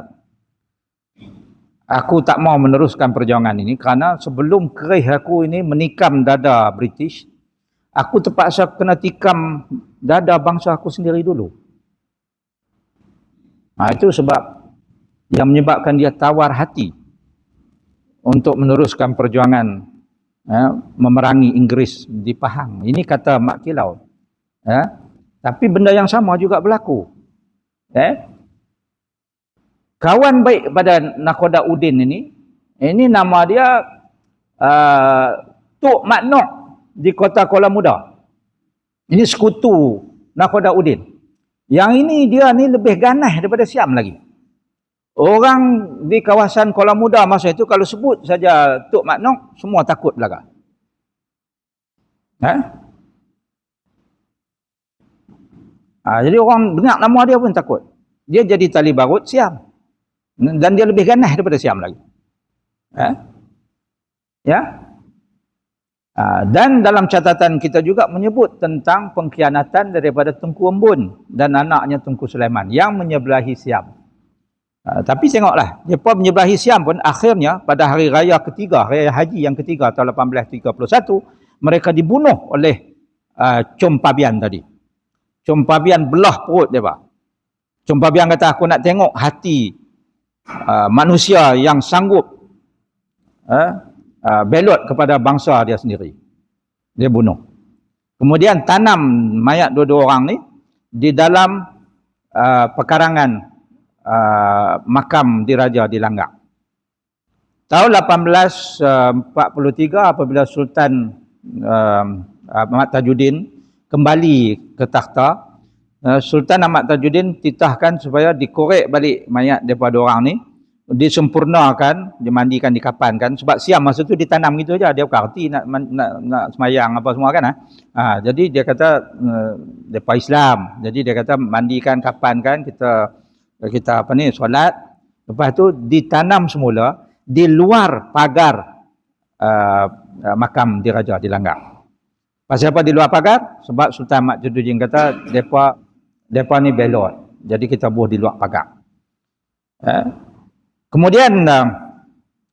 Speaker 3: aku tak mau meneruskan perjuangan ini kerana sebelum kerih aku ini menikam dada British, aku terpaksa kena tikam dada bangsa aku sendiri dulu. Itu sebab yang menyebabkan dia tawar hati untuk meneruskan perjuangan memerangi Inggris di Pahang. Ini kata Mak Kilau. Tapi benda yang sama juga berlaku. Kawan baik pada Nakhoda Udin ini nama dia Tok Mat Nok di kota Kuala Muda. Ini sekutu Nakhoda Udin. Yang ini dia ni lebih ganas daripada Siam lagi. Orang di kawasan Kuala Muda masa itu kalau sebut saja Tok Mat Nok, semua takut belaka. Jadi orang dengar nama dia pun takut. Dia jadi tali barut Siam. Dan dia lebih ganas daripada Siam lagi. Dan dalam catatan kita juga menyebut tentang pengkhianatan daripada Tengku Embun dan anaknya Tengku Sulaiman yang menyebelahi Siam. Tapi tengoklah, mereka menyebelahi Siam pun akhirnya pada hari raya ketiga, raya haji yang ketiga tahun 1831, mereka dibunuh oleh Chom Pabian tadi. Chom Pabian belah perut mereka. Chom Pabian kata, aku nak tengok hati manusia yang sanggup belot kepada bangsa dia sendiri. Dia bunuh. Kemudian tanam mayat dua-dua orang ni di dalam pekarangan makam diraja di Langgak. Tahun 1843 apabila Sultan Ahmad Tajuddin kembali ke takhta, Sultan Ahmad Tajuddin titahkan supaya dikorek balik mayat daripada orang ni, disempurnakan, dimandikan, dikapankan. Sebab Siam masa tu ditanam gitu aja, dia bukan erti nak semayang apa semua kan. Jadi dia kata depa Islam, jadi dia kata mandikan, kapankan, kita apa ni, solat. Lepas tu ditanam semula di luar pagar makam diraja di Langgak. Pasal apa di luar pagar? Sebab Sultan Ahmad Tajuddin kata depa ni belot, jadi kita buh di luar pagar. Kemudian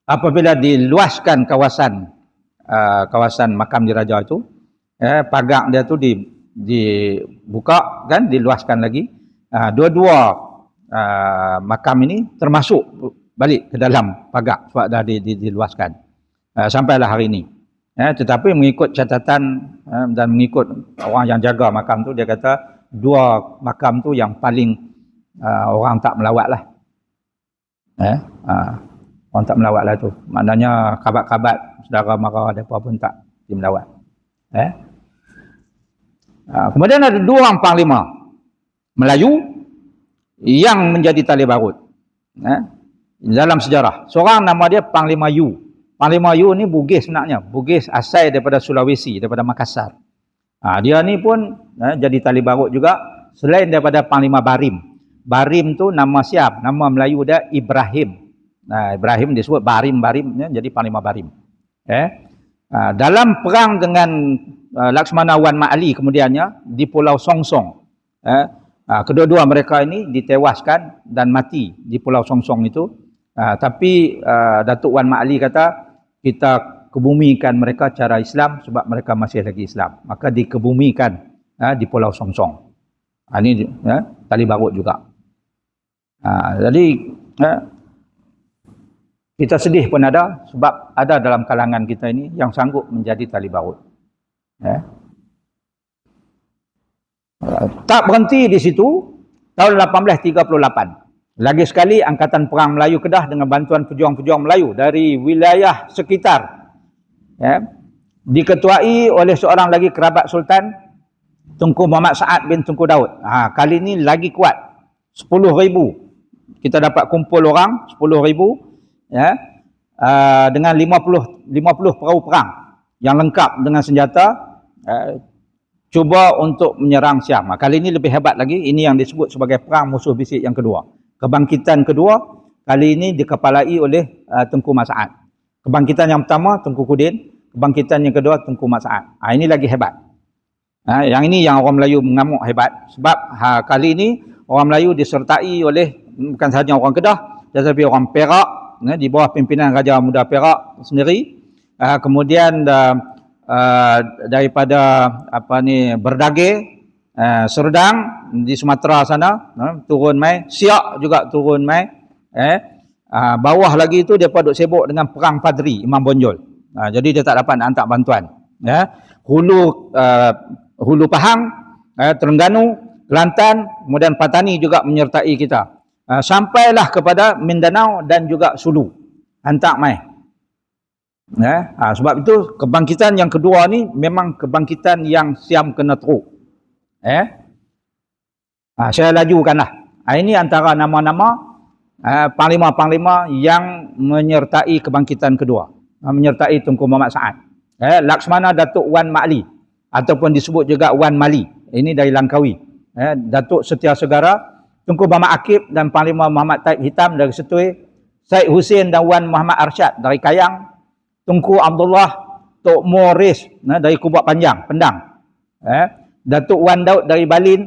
Speaker 3: apabila diluaskan kawasan makam diraja itu, pagar dia tu dibuka kan, diluaskan lagi. Dua-dua makam ini termasuk balik ke dalam pagar sebab dah diluaskan. Sampailah hari ini. Tetapi mengikut catatan dan mengikut orang yang jaga makam tu, dia kata dua makam tu yang paling orang tak melawat lah. Orang tak melawat lah tu. Maknanya kabat-kabat saudara mara mereka pun tak melawat. Kemudian ada dua orang panglima Melayu yang menjadi tali barut dalam sejarah. Seorang nama dia Panglima Yu. Panglima Yu ni Bugis sebenarnya. Bugis asal daripada Sulawesi, daripada Makassar. Dia ni pun jadi tali barut juga, selain daripada Panglima Barim. Barim tu nama Siam, nama Melayu dia Ibrahim. Ibrahim disebut Barim, jadi Panglima Barim. Dalam perang dengan Laksmana Wan Mak Ali kemudiannya di Pulau Songsong, Kedua-dua mereka ini ditewaskan dan mati di Pulau Songsong itu. Tapi Datuk Wan Mak Ali kata, kita kebumikan mereka cara Islam sebab mereka masih lagi Islam. Maka dikebumikan di Pulau Songsong. Ini tali barut juga. Jadi kita sedih pun ada sebab ada dalam kalangan kita ini yang sanggup menjadi tali barut. Tak berhenti di situ. Tahun 1838 lagi sekali Angkatan Perang Melayu Kedah dengan bantuan pejuang-pejuang Melayu dari wilayah sekitar diketuai oleh seorang lagi kerabat Sultan, Tunku Muhammad Saad bin Tunku Daud. Kali ini lagi kuat, 10,000 kita dapat kumpul orang 10,000 dengan 50 perahu perang yang lengkap dengan senjata, cuba untuk menyerang Siam. Kali ini lebih hebat lagi. Ini yang disebut sebagai perang musuh bisik yang kedua. Kebangkitan kedua kali ini dikepalai oleh Tunku Mat Saad. Kebangkitan yang pertama Tunku Kudin, kebangkitan yang kedua Tunku Mat Saad. Ini lagi hebat. Yang ini yang orang Melayu mengamuk hebat sebab kali ini orang Melayu disertai oleh bukan sahaja orang Kedah tetapi orang Perak di bawah pimpinan Raja Muda Perak sendiri. Kemudian daripada Berdage, Serdang di Sumatera sana turun mai, Siak juga turun mai. Bawah lagi itu dia duk sibuk dengan perang Padri Imam Bonjol. Jadi dia tak dapat nak hantar bantuan. Hulu Pahang, Terengganu, Kelantan, kemudian Patani juga menyertai kita. Sampailah kepada Mindanao dan juga Sulu. Hantar mai. Sebab itu kebangkitan yang kedua ni memang kebangkitan yang Siam kena teruk. Saya lajukanlah. Ini antara nama-nama panglima-panglima yang menyertai kebangkitan kedua, menyertai Tunku Muhammad Saad. Laksmana Datuk Wan Mak Ali ataupun disebut juga Wan Mali. Ini dari Langkawi. Datuk Setia Segara, Tunku Muhammad Akib dan Panglima Muhammad Taib Hitam dari Setui, Syed Hussein dan Wan Muhammad Arsyad dari Kayang, Tunku Abdullah Tok Moris dari Kubak Panjang, Pendang. Datuk Wan Daud dari Balin,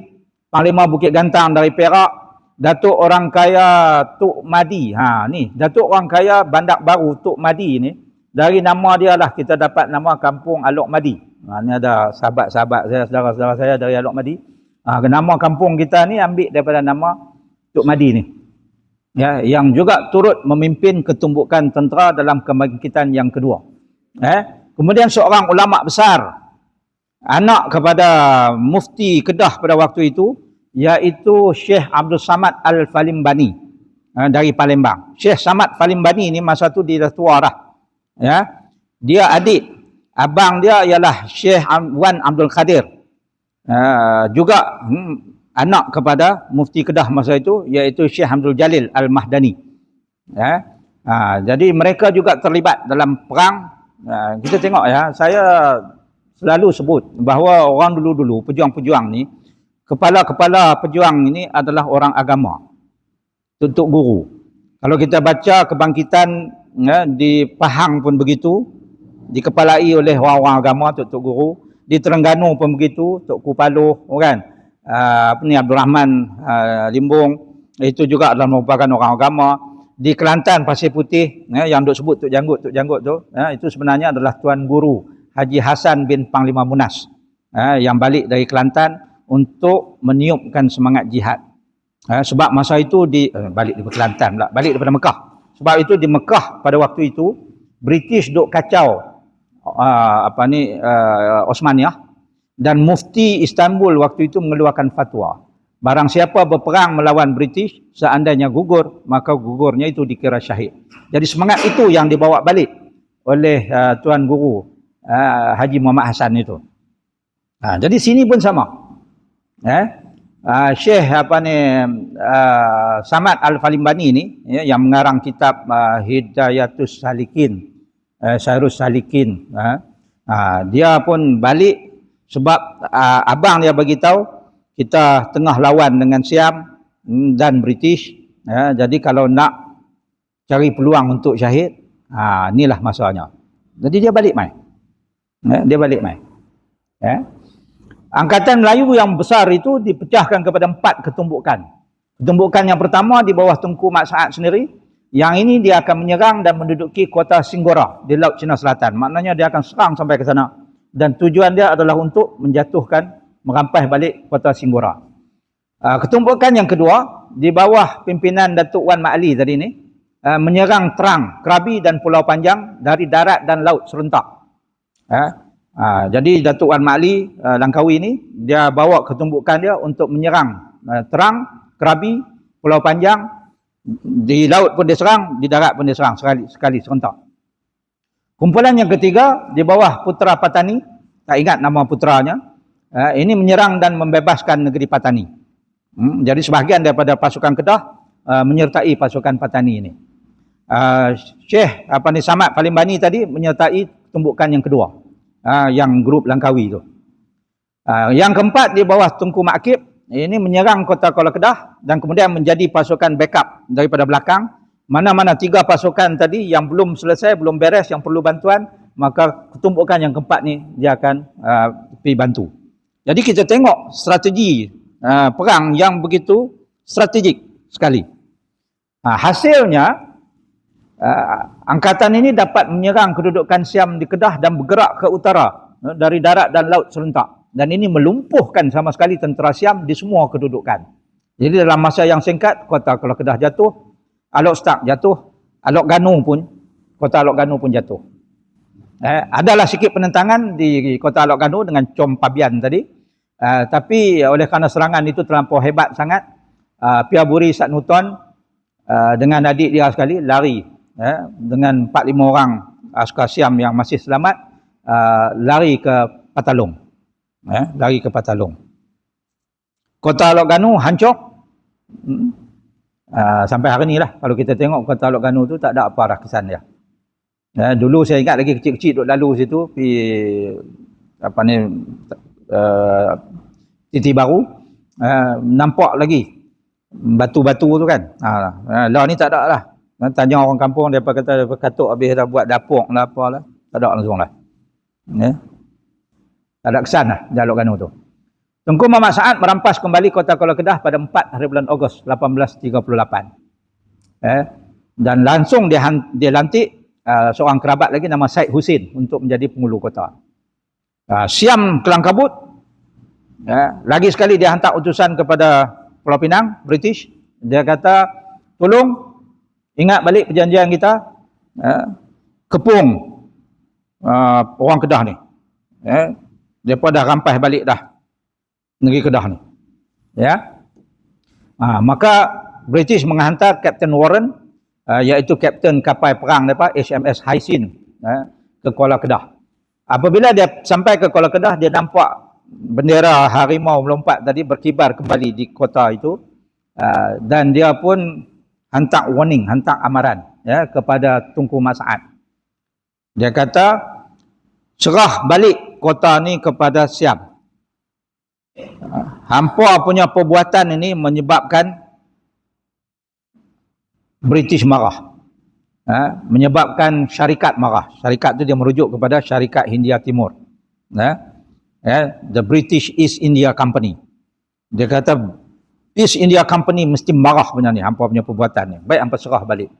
Speaker 3: Panglima Bukit Gantang dari Perak, Datuk Orang Kaya Tok Madi. Ni, Datuk Orang Kaya Bandar Baru Tok Madi ni, dari nama dia lah kita dapat nama Kampung Alok Madi. Ni ada sahabat-sahabat saya, saudara-saudara saya dari Alok Madi. Nama kampung kita ni ambil daripada nama Tok Madi ni. Yang juga turut memimpin ketumbukan tentera dalam kebangkitan yang kedua. Kemudian seorang ulama besar, anak kepada Mufti Kedah pada waktu itu, iaitu Syekh Abdul Samad Al-Falimbani dari Palembang. Syekh Samad Falimbani ni masa tu dia dah tua dah. Dia adik, abang dia ialah Syekh Wan Abdul Qadir. Juga anak kepada Mufti Kedah masa itu, iaitu Syekh Abdul Jalil Al-Mahdani. Jadi mereka juga terlibat dalam perang. Kita tengok saya selalu sebut bahawa orang dulu-dulu, pejuang-pejuang ni, kepala-kepala pejuang ini adalah orang agama, tuntut guru. Kalau kita baca kebangkitan di Pahang pun begitu, dikepalai oleh orang-orang agama, tuntut guru. Di Terengganu pun begitu, Tok Kupaloh, kan? Abdul Rahman Limbung, itu juga adalah merupakan orang agama. Di Kelantan Pasir Putih, yang duk sebut Tok Janggut tu, itu sebenarnya adalah Tuan Guru Haji Hasan bin Panglima Munas, yang balik dari Kelantan untuk meniupkan semangat jihad. Sebab masa itu balik dari Kelantan pula, balik daripada Mekah. Sebab itu di Mekah pada waktu itu British duk kacau Osmaniyah, dan Mufti Istanbul waktu itu mengeluarkan fatwa, barang siapa berperang melawan British, seandainya gugur, maka gugurnya itu dikira syahid. Jadi semangat itu yang dibawa balik oleh Tuan Guru Haji Muhammad Hasan itu. Jadi sini pun sama. Syekh Samad Al-Falimbani ni, yang mengarang kitab Hidayatus Salikin, Syairus Salikin, dia pun balik sebab abang dia bagi tahu kita tengah lawan dengan Siam dan British. Jadi kalau nak cari peluang untuk syahid, inilah masanya. Jadi dia balik mai. Dia balik mai. Angkatan Melayu yang besar itu dipecahkan kepada 4 ketumbukan. Ketumbukan yang pertama di bawah Tunku Mat Saad sendiri. Yang ini dia akan menyerang dan menduduki kota Singgora di Laut Cina Selatan. Maknanya dia akan serang sampai ke sana. Dan tujuan dia adalah untuk menjatuhkan, merampas balik kota Singgora. Ketumbukan yang kedua, di bawah pimpinan Datuk Wan Mat Ali tadi ni, menyerang Terang, Krabi dan Pulau Panjang dari darat dan laut serentak. Jadi Datuk Wan Mat Ali Langkawi ni, dia bawa ketumbukan dia untuk menyerang Terang, Krabi, Pulau Panjang. Di laut pun dia serang, di darat pun dia serang sekali serentak. Kumpulan yang ketiga di bawah Putera Patani, tak ingat nama puteranya, ini menyerang dan membebaskan negeri Patani. Jadi sebahagian daripada pasukan Kedah menyertai pasukan Patani ini. Syekh Samad Palimbani tadi menyertai tumbukan yang kedua, yang grup Langkawi tu. Yang keempat di bawah Tunku Mak Kip, ini menyerang kota Kuala Kedah dan kemudian menjadi pasukan backup daripada belakang. Mana-mana 3 pasukan tadi yang belum selesai, belum beres, yang perlu bantuan, maka ketumbukan yang keempat ni dia akan pergi bantu. Jadi kita tengok strategi perang yang begitu strategik sekali. Hasilnya, angkatan ini dapat menyerang kedudukan Siam di Kedah dan bergerak ke utara dari darat dan laut serentak. Dan ini melumpuhkan sama sekali tentera Siam di semua kedudukan. Jadi dalam masa yang singkat, kota Kuala Kedah jatuh, Alok Stak jatuh, Alok Ganu pun, kota Alok Ganu pun jatuh. Adalah sikit penentangan di kota Alok Ganu dengan Com Pabian tadi. Tapi oleh kerana serangan itu terlampau hebat sangat, Pia Buri Sat Nuton dengan adik dia sekali lari. Dengan 4-5 orang askar Siam yang masih selamat, lari ke Patalong. Lari ke Patalong. Kota Alok Ganu hancur. Sampai hari ni lah, kalau kita tengok kota Alok Ganu tu tak ada apa dah kesan dia. Dulu saya ingat lagi kecil-kecil duk lalu situ, pergi Titi Baru, nampak lagi batu-batu tu kan. Lah ni tak ada lah. Tanya orang kampung, dia kata katuk habis dah buat dapur lah apalah. Tak ada langsung lah. Tak ada kesan lah di Alok Ganu tu. Tunku Muhammad Saad merampas kembali kota Kuala Kedah pada 4 hari bulan Ogos 1838. Dan langsung dia lantik seorang kerabat lagi nama Said Husin untuk menjadi penghulu kota. Siam kelang kabut. Lagi sekali dia hantar utusan kepada Pulau Pinang, British. Dia kata, tolong ingat balik perjanjian kita, kepung orang Kedah ni. Mereka dah rampas balik dah negeri Kedah ni. Maka British menghantar Captain Warren, iaitu kapten kapal perang mereka HMS Haisin, ke Kuala Kedah. Apabila dia sampai ke Kuala Kedah, dia nampak bendera harimau melompat tadi berkibar kembali di kota itu, dan dia pun hantar warning, hantar amaran kepada Tunku Mat Saad. Dia kata, serah balik kota ni kepada Siam. Hampa punya perbuatan ini menyebabkan British marah. Menyebabkan syarikat marah. Syarikat tu dia merujuk kepada Syarikat Hindia Timur. The British East India Company. Dia kata East India Company mesti marah punya ni, hampa punya perbuatan ni. Baik, hampa serah balik.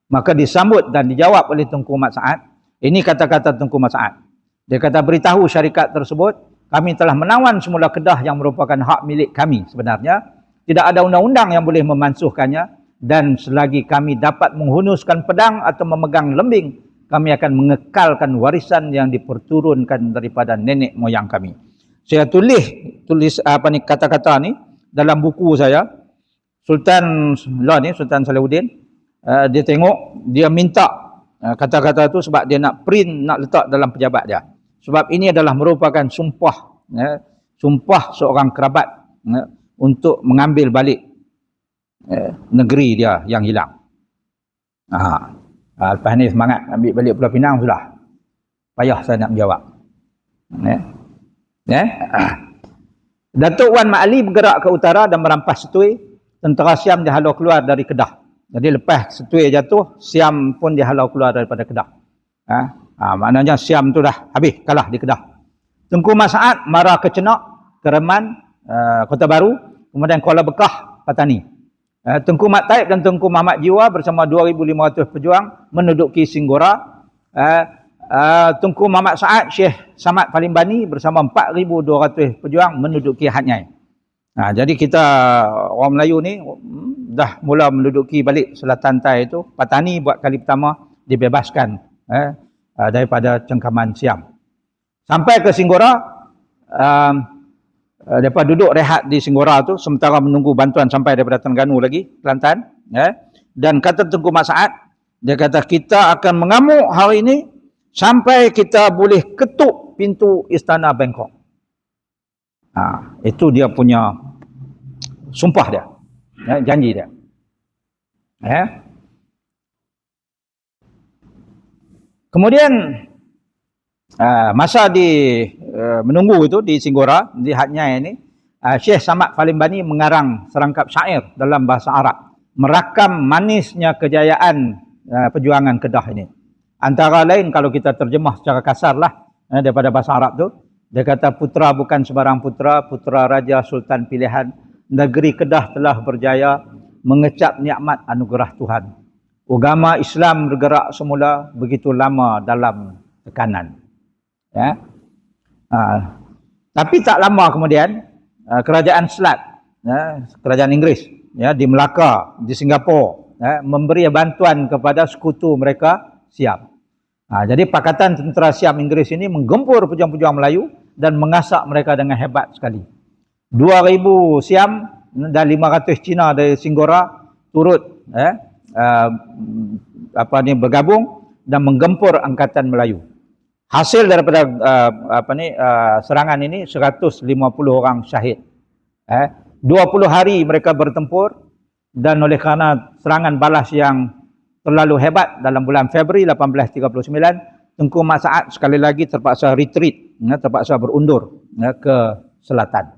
Speaker 3: Maka disambut dan dijawab oleh Tunku Mat Saad. Ini kata-kata Tunku Mat Saad. Dia kata, beritahu syarikat tersebut, kami telah menawan semula Kedah yang merupakan hak milik kami sebenarnya. Tidak ada undang-undang yang boleh memansuhkannya. Dan selagi kami dapat menghunuskan pedang atau memegang lembing, kami akan mengekalkan warisan yang diperturunkan daripada nenek moyang kami. Saya tulis kata-kata ni dalam buku saya. Sultan Salahuddin, dia tengok, dia minta kata-kata tu sebab dia nak print, nak letak dalam pejabat dia. Sebab ini adalah merupakan sumpah, sumpah seorang kerabat untuk mengambil balik negeri dia yang hilang. Lepas ni semangat ambil balik Pulau Pinang sudah. Payah saya nak menjawab. Datuk Wan Mat Ali bergerak ke utara dan merampas Setui. Tentera Siam dihalau keluar dari Kedah. Jadi lepas Setui jatuh, Siam pun dihalau keluar daripada Kedah. Maknanya Siam tu dah habis, kalah di Kedah. Tunku Mat Saad marah ke Cenak. Kereman, Kota Baru, kemudian Kuala Bekah, Patani. Tengku Mat Taib dan Tengku Muhammad Jiwa bersama 2,500 pejuang menduduki Singgora. Tengku Muhammad Saad, Syekh Samad Palimbani bersama 4,200 pejuang menduduki Hat Nyai. Jadi kita orang Melayu ni dah mula menduduki balik selatan Tai itu. Patani buat kali pertama dibebaskan daripada cengkaman Siam. Sampai ke Singgora, mereka duduk rehat di Singgora tu sementara menunggu bantuan sampai daripada Terengganu lagi, Kelantan. Dan kata Tengku Mat Saad, dia kata kita akan mengamuk hari ini sampai kita boleh ketuk pintu Istana Bangkok. Itu dia punya sumpah dia, janji dia. Kemudian masa menunggu itu di Singgora, di Hat Nyai ini, Syekh Samad Palimbani mengarang serangkap syair dalam bahasa Arab merakam manisnya kejayaan perjuangan Kedah ini. Antara lain kalau kita terjemah secara kasar lah daripada bahasa Arab tu, dia kata putra bukan sebarang putra, putra Raja Sultan pilihan, negeri Kedah telah berjaya mengecap nikmat anugerah Tuhan. Agama Islam bergerak semula begitu lama dalam tekanan. Tapi tak lama kemudian kerajaan Selat, kerajaan Inggeris di Melaka, di Singapura memberi bantuan kepada sekutu mereka Siam. Jadi Pakatan Tentera Siam Inggeris ini menggempur pejuang-pejuang Melayu dan mengasak mereka dengan hebat sekali. 2,000 Siam dan 500 Cina dari Singgora turut bergabung dan menggempur angkatan Melayu. Hasil daripada serangan ini 150 orang syahid. 20 hari mereka bertempur dan oleh kerana serangan balas yang terlalu hebat dalam bulan Februari 1839, Tengku Mat Saad sekali lagi terpaksa retreat, terpaksa berundur ke selatan.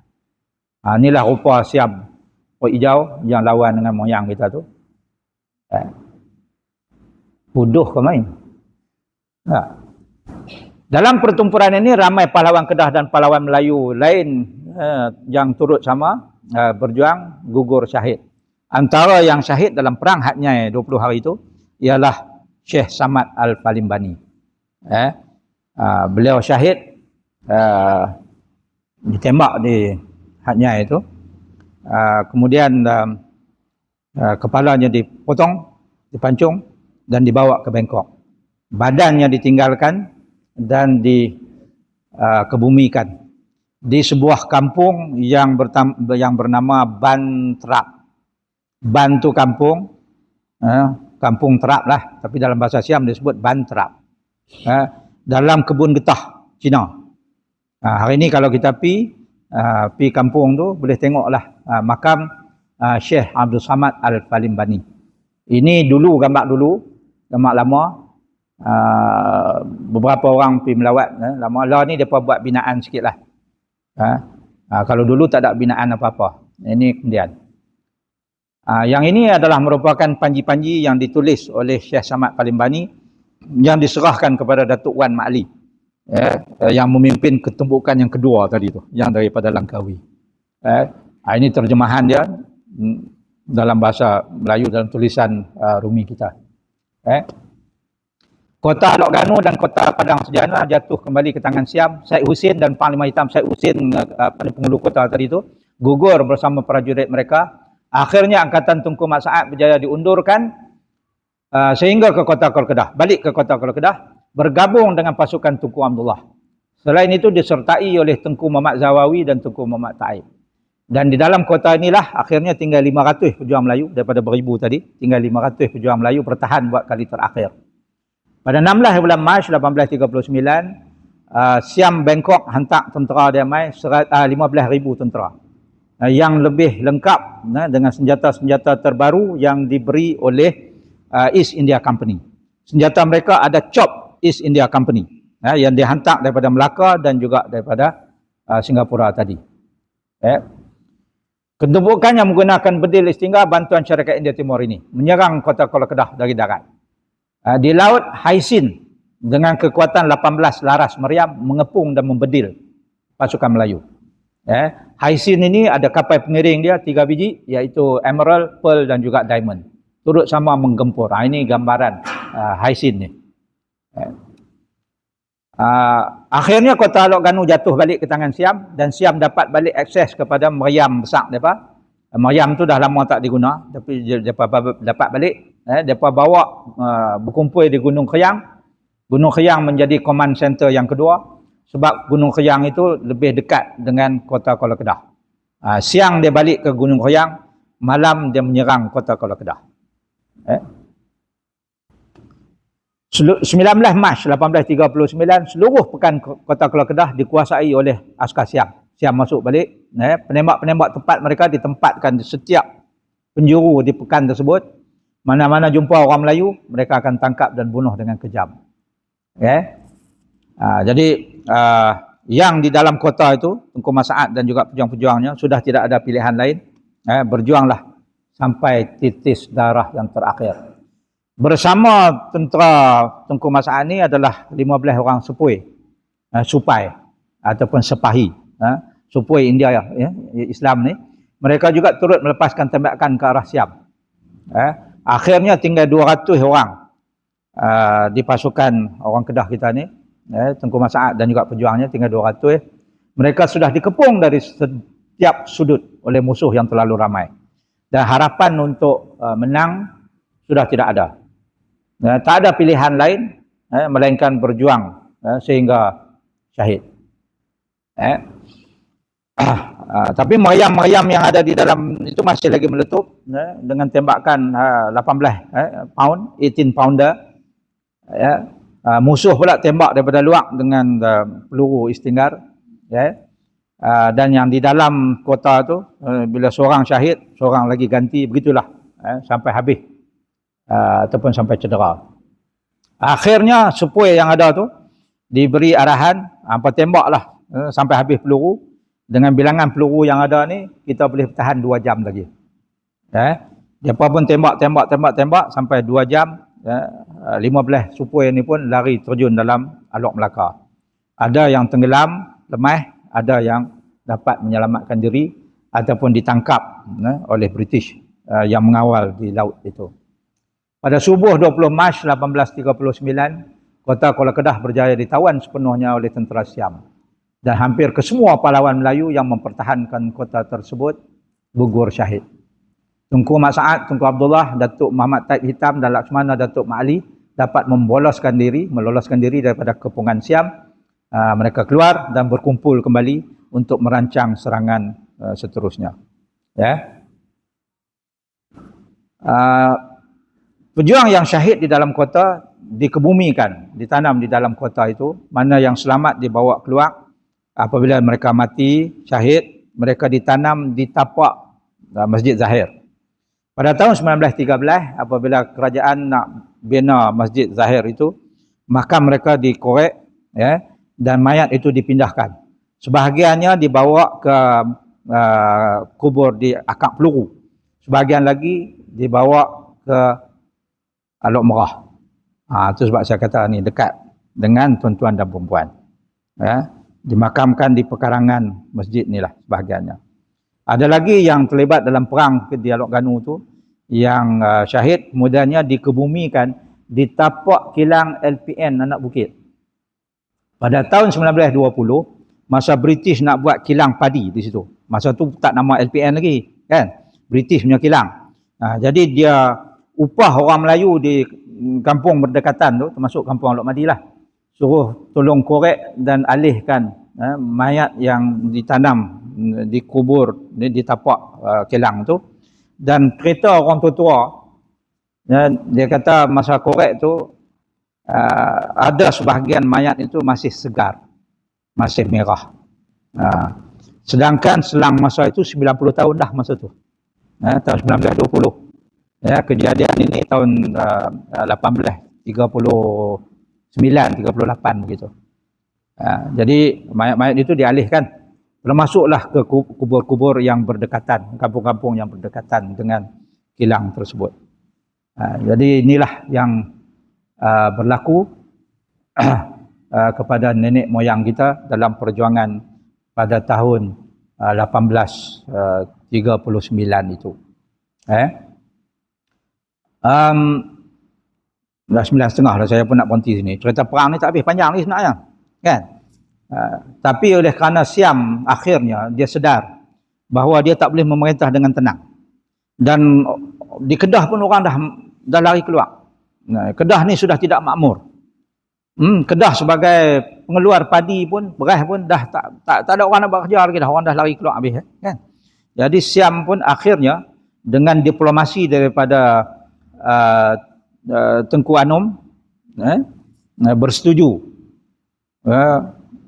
Speaker 3: Inilah rupa Siam hijau yang lawan dengan moyang kita tu. Bodoh ke main? Dalam pertempuran ini ramai pahlawan Kedah dan pahlawan Melayu lain yang turut sama berjuang gugur syahid. Antara yang syahid dalam perang Hat Nyai 20 hari itu ialah Syekh Samad Al-Palimbani. Beliau syahid ditembak di Hat Nyai itu. Kemudian kepalanya dipotong, dipancung dan dibawa ke Bangkok. Badannya ditinggalkan dan dikebumikan di sebuah kampung yang bernama Ban Trap. Ban tu kampung, kampung Trap lah, tapi dalam bahasa Siam disebut Ban Trap. Dalam kebun getah Cina. Hari ini kalau kita pi kampung tu boleh tengoklah makam Syekh Abdul Samad Al-Palimbani. Ini dulu gambar lama. Beberapa orang pergi melawat lama. Lah ni depa buat binaan sikitlah. Kalau dulu tak ada binaan apa-apa. Ini kemudian. Yang ini adalah merupakan panji-panji yang ditulis oleh Syekh Samad Palimbani yang diserahkan kepada Datuk Wan Mak Ali, yang memimpin ketumbukan yang kedua tadi tu, yang daripada Langkawi. Ini terjemahan dia dalam bahasa Melayu dalam tulisan Rumi kita. Kota Lok Ganu dan Kota Padang Sejana jatuh kembali ke tangan Siam. Syed Husin dan Panglima Hitam Syed Husin, penghulu kota tadi itu, gugur bersama prajurit mereka. Akhirnya Angkatan Tengku Mat Saad berjaya diundurkan sehingga ke Kota Kuala Kedah. Balik ke Kota Kuala Kedah, bergabung dengan pasukan Tengku Abdullah. Selain itu disertai oleh Tengku Muhammad Zawawi dan Tengku Muhammad Taib. Dan di dalam kota inilah akhirnya tinggal 500 pejuang Melayu daripada beribu tadi. Tinggal 500 pejuang Melayu bertahan buat kali terakhir. Pada 16 bulan Mac 1839, Siam Bangkok hantar tentera dia mai 15,000 tentera. Yang lebih lengkap dengan senjata-senjata terbaru yang diberi oleh East India Company. Senjata mereka ada CHOP East India Company, yang dihantar daripada Melaka dan juga daripada Singapura tadi. Ketumbukan yang menggunakan bedil istingga bantuan syarikat India Timur ini menyerang Kota Kuala Kedah dari darat. Di laut, Haisin dengan kekuatan 18 laras meriam mengepung dan membedil pasukan Melayu. Hyacinth ini ada kapal pengiring dia 3 biji, iaitu emerald, pearl dan juga diamond. Turut sama menggempur. Ini gambaran hyacinth ni. Akhirnya kota Alok Ganu jatuh balik ke tangan Siam, dan Siam dapat balik akses kepada meriam besar mereka. Meriam tu dah lama tak diguna, tapi mereka dapat balik. Mereka bawa berkumpul di Gunung Kriang. Gunung Kriang menjadi command center yang kedua, sebab Gunung Kriang itu lebih dekat dengan kota Kuala Kedah. Siang dia balik ke Gunung Kriang, malam dia menyerang kota Kuala Kedah. 19 Mac 1839, seluruh pekan kota Kuala Kedah dikuasai oleh askar Siam. Siam masuk balik. Penembak-penembak tepat mereka ditempatkan di setiap penjuru di pekan tersebut. Mana-mana jumpa orang Melayu, mereka akan tangkap dan bunuh dengan kejam. Jadi yang di dalam kota itu, Tengku Masaat dan juga pejuang-pejuangnya sudah tidak ada pilihan lain. Berjuanglah sampai titis darah yang terakhir. Bersama tentera Tengku Masaat ini adalah 15 orang supai ataupun sepahi. Supui India Islam ni. Mereka juga turut melepaskan tembakan ke arah Siam. Akhirnya tinggal 200 orang di pasukan orang Kedah kita ni. Tengku Masaat dan juga pejuangnya tinggal 200. Mereka sudah dikepung dari setiap sudut oleh musuh yang terlalu ramai. Dan harapan untuk menang sudah tidak ada. Tak ada pilihan lain melainkan berjuang sehingga syahid. Tapi meriam-meriam yang ada di dalam itu masih lagi meletup dengan tembakan 18 pounder. Musuh pula tembak daripada luar dengan peluru istinggar. Dan yang di dalam kota tu bila seorang syahid, seorang lagi ganti, begitulah sampai habis. Ataupun sampai cedera. Akhirnya supui yang ada tu diberi arahan, tembaklah sampai habis peluru. Dengan bilangan peluru yang ada ni, kita boleh bertahan 2 jam lagi. Dia pun tembak sampai 2 jam. 15 supui ni pun lari terjun dalam Alok Melaka. Ada yang tenggelam, lemah, ada yang dapat menyelamatkan diri ataupun ditangkap oleh British yang mengawal di laut itu. Pada subuh 20 Mac 1839, kota Kuala Kedah berjaya ditawan sepenuhnya oleh tentera Siam. Dan hampir kesemua pahlawan Melayu yang mempertahankan kota tersebut gugur syahid. Tengku Masaat, Tengku Abdullah, Datuk Muhammad Taib Hitam dan Laksmana Datuk Mak Ali dapat meloloskan diri daripada kepungan Siam. Mereka keluar dan berkumpul kembali untuk merancang serangan seterusnya. Pejuang yang syahid di dalam kota dikebumikan, ditanam di dalam kota itu. Mana yang selamat dibawa keluar. Apabila mereka mati, syahid, mereka ditanam di tapak Masjid Zahir. Pada tahun 1913, apabila kerajaan nak bina Masjid Zahir itu, makam mereka dikorek dan mayat itu dipindahkan. Sebahagiannya dibawa ke kubur di Akak Peluru. Sebahagian lagi dibawa ke Alok Merah. Itu sebab saya kata ni dekat dengan tuan-tuan dan perempuan. Dimakamkan di pekarangan masjid ni lah sebahagiannya. Ada lagi yang terlibat dalam perang di Alok Ganu tu, yang syahid, kemudiannya dikebumikan di tapak kilang LPN Anak Bukit. Pada tahun 1920, masa British nak buat kilang padi di situ. Masa tu tak nama LPN lagi, kan? British punya kilang. Jadi dia upah orang Melayu di kampung berdekatan tu, termasuk kampung Alok Madi lah, suruh tolong korek dan alihkan mayat yang ditanam dikubur di tapak kilang tu. Dan kereta orang tua-tua, dia kata masa korek tu ada sebahagian mayat itu masih segar, masih merah. Sedangkan selang masa itu 90 tahun dah masa tu, tahun 1920. Kejadian ini tahun 1839, 38 begitu. Jadi mayat-mayat itu dialihkan, termasuklah ke kubur-kubur yang berdekatan, kampung-kampung yang berdekatan dengan kilang tersebut. Jadi inilah yang berlaku kepada nenek moyang kita dalam perjuangan pada tahun 1839 itu. Dah 9.30 dah, saya pun nak berhenti sini. Cerita perang ni tak habis panjang ni sebenarnya, kan? Tapi oleh kerana Siam akhirnya dia sedar bahawa dia tak boleh memerintah dengan tenang. Dan di Kedah pun orang dah lari keluar. Kedah ni sudah tidak makmur. Kedah sebagai pengeluar padi pun, beras pun dah tak ada orang nak buat kerja lagi dah. Orang dah lari keluar habis, kan? Jadi Siam pun akhirnya dengan diplomasi daripada Tengku Anum bersetuju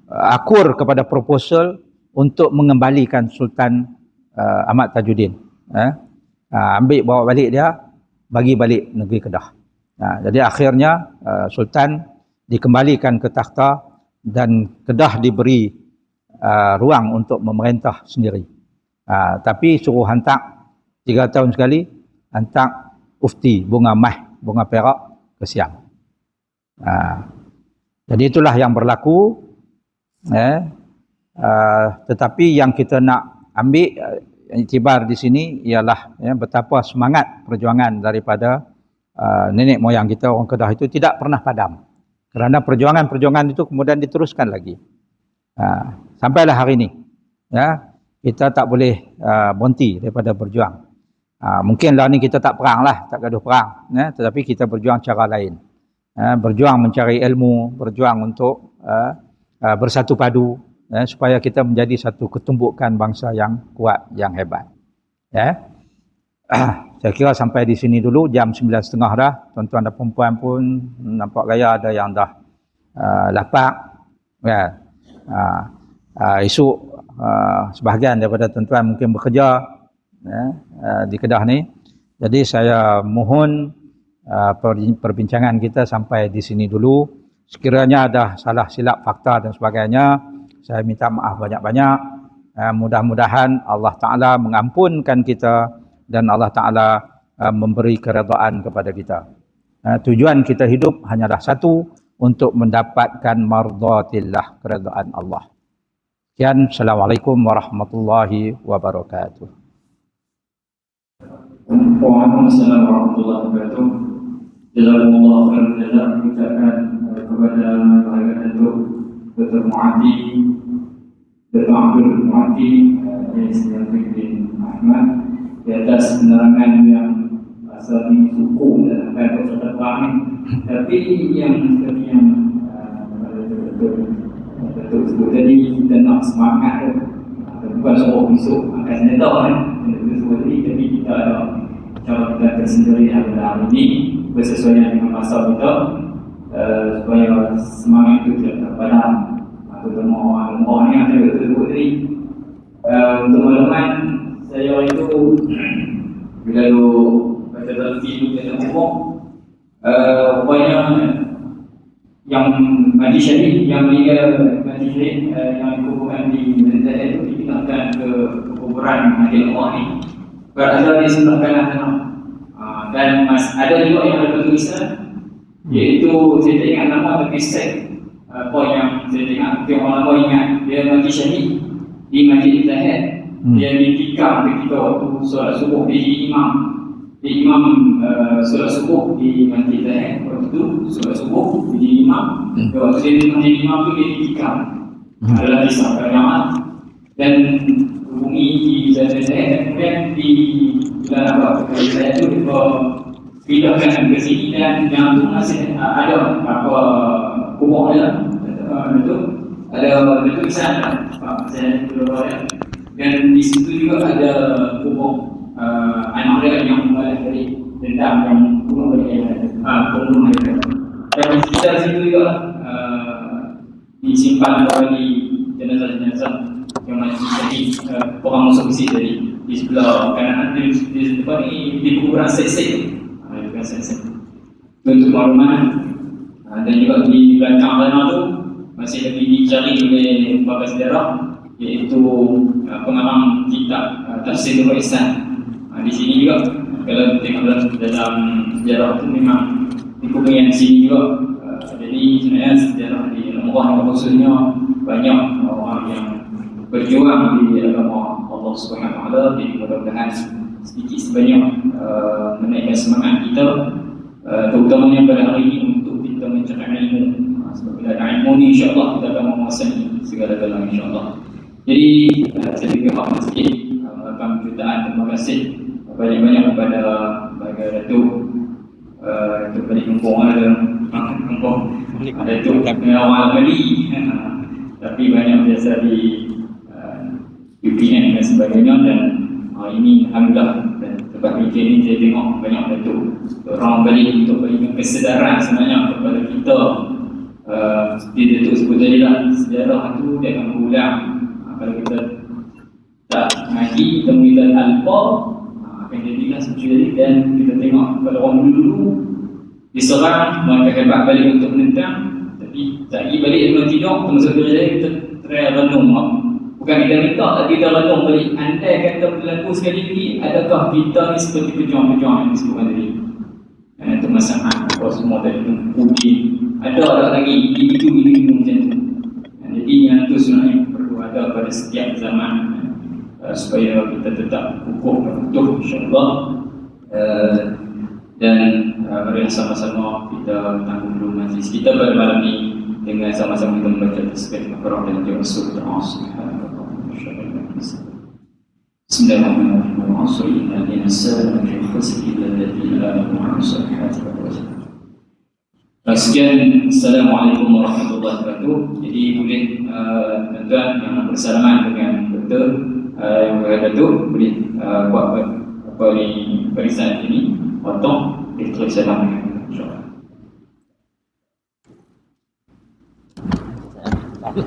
Speaker 3: akur kepada proposal untuk mengembalikan Sultan Ahmad Tajuddin. Ambil bawa balik dia, bagi balik negeri Kedah. Jadi akhirnya Sultan dikembalikan ke takhta dan Kedah diberi ruang untuk memerintah sendiri. Tapi suruh hantar 3 tahun sekali, hantar ufti bunga mah, bunga perak ke Siam. Jadi itulah yang berlaku. Tetapi yang kita nak ambil iktibar di sini ialah betapa semangat perjuangan daripada nenek moyang kita orang Kedah itu tidak pernah padam. Kerana perjuangan-perjuangan itu kemudian diteruskan lagi. Sampailah hari ini. Kita tak boleh berhenti daripada berjuang. Mungkinlah ni kita tak perang lah, tak gaduh perang. Tetapi kita berjuang cara lain. Berjuang mencari ilmu, berjuang untuk bersatu padu, supaya kita menjadi satu ketumbukan bangsa yang kuat, yang hebat. Saya kira sampai di sini dulu, jam 9.30 dah. Tuan-tuan dan perempuan pun nampak gaya ada yang dah lapak. Esok sebahagian daripada tuan-tuan mungkin bekerja di Kedah ni. Jadi saya mohon perbincangan kita sampai di sini dulu. Sekiranya ada salah silap fakta dan sebagainya, saya minta maaf banyak-banyak. Mudah-mudahan Allah Ta'ala mengampunkan kita dan Allah Ta'ala memberi keredaan kepada kita. Tujuan kita hidup hanyalah satu, untuk mendapatkan mardhatillah, keredaan Allah. Sekian, Assalamualaikum warahmatullahi wabarakatuh.
Speaker 1: Waalaikumsalam warahmatullahi wabarakatuh. Jazakumullah khairan jazak, ucapkan kepada bahagia Datuk Dr. Muhadi, Dr. Abdul Muhadi bin Ahmad di atas penerangan yang asal ini suku dalam kaitan serta perang ni. Tapi yang seperti yang Datuk sebut tadi, kita nak semangat bukan suruh besok angkat senjata kan. Kita sebut tadi, tapi kita ada cara kita tersendiri pada hari ini bersesuaian dengan masa kita, supaya semangat itu tidak terpadam. Terutama orang yang saya sebut tadi. Untuk makluman, saya itu bila baca televisi itu dalam hukum, rupanya yang mati syahid, yang meninggal mati syahid, yang dikuburkan di Malaysia itu dipindahkan ke kuburan Masjid Allah ni, berada di sebelah kanan tanah. Dan ada juga yang ada tulisan, iaitu saya tak ingat nama, tapi set poin yang saya ingat, mungkin orang lama ingat, dia mati syahid di Masjid Zahid. Dia ditikam ketika waktu solat subuh, di imam solat subuh di Masjid Zahid. Waktu itu solat subuh di imam, waktu dia di Masjid imam tu dia ditikam, adalah disahkan jamaah dan hubungi di Zahid. Dan kemudian di dalam Masjid Zahid tu dia pindahkan ke sini, dan yang tu masih ada apa kubur dia, itu ada tulisan saya keluar. Dan di situ juga ada kubur anak dia yang membalas dari dendam yang bunuh ayah dia. Dan di sekitar situ juga disimpan kembali jenazah-jenazah yang masih jadi orang musuh besi tadi di sebelah kanan, di depan ni di kuburan Sesek. Untuk makluman, dan juga di belakang tanah tu masih lagi dicari oleh beberapa sejarah, iaitu pengarang kitab Tafsir Nurul Ihsan. Di sini juga kalau tengok dalam sejarah itu memang di kuburan sini juga. Jadi sebenarnya sejarah di Al-Quran khususnya banyak orang yang berjuang di agama Allah Subhanahu Wa Taala. Jadi mudah-mudahan sedikit sebanyak menaikkan semangat kita, terutamanya pada hari ini untuk kita mencari ilmu. Sebab bila ada ilmu ni, insya-Allah kita akan menguasai segala-galanya, insya-Allah. Jadi saya juga maaf sikit mengucapkan jutaan terima kasih banyak-banyak kepada Datuk balik kampung ada Datuk awal kali, tapi banyak biasa di UPN dan sebagainya. Dan ini alhamdulillah, dan sebab weekend ni saya tengok banyak Datuk orang balik untuk berikan kesedaran sebenarnya kepada kita. Seperti Datuk sebut tadi lah, sejarah tu dia akan berulang. Kalau kita tak ngaji, kita mengira alfa, akan jadilah seperti tadi. Dan kita tengok kalau orang dulu diserang, mereka hebat balik untuk menentang, tapi tak pergi balik dengan tidur, termasuk diri saya, kita try renung. Bukan kita minta, tapi kita renung balik. Andai kata berlaku sekali lagi, adakah kita ni seperti pejuang-pejuang yang disebutkan tadi? Itu masalah apa semua tadi tu uji. Ada lagi individu-individu macam tu. Jadi yang tu sebenarnya perlu ada pada setiap zaman, supaya kita tetap kukuh dan utuh, insya-Allah. Dan mari sama-sama kita tanggung dulu majlis kita pada malam ni dengan sama-sama kita membaca tasbih Al-Quran dan juga surah Al-Asr. Bismillahirrahmanirrahim. Al-Asr innal insana lafi khusr illa alladziina aamanu wa 'amilus solihati wa tawasaw. Sekian, Assalamualaikum warahmatullahi wabarakatuh. Jadi boleh tuan-tuan yang bersalaman dengan doktor yang Datuk boleh buat apa ni barisan ini, potong ditulis salam insya-Allah.
Speaker 2: Ada.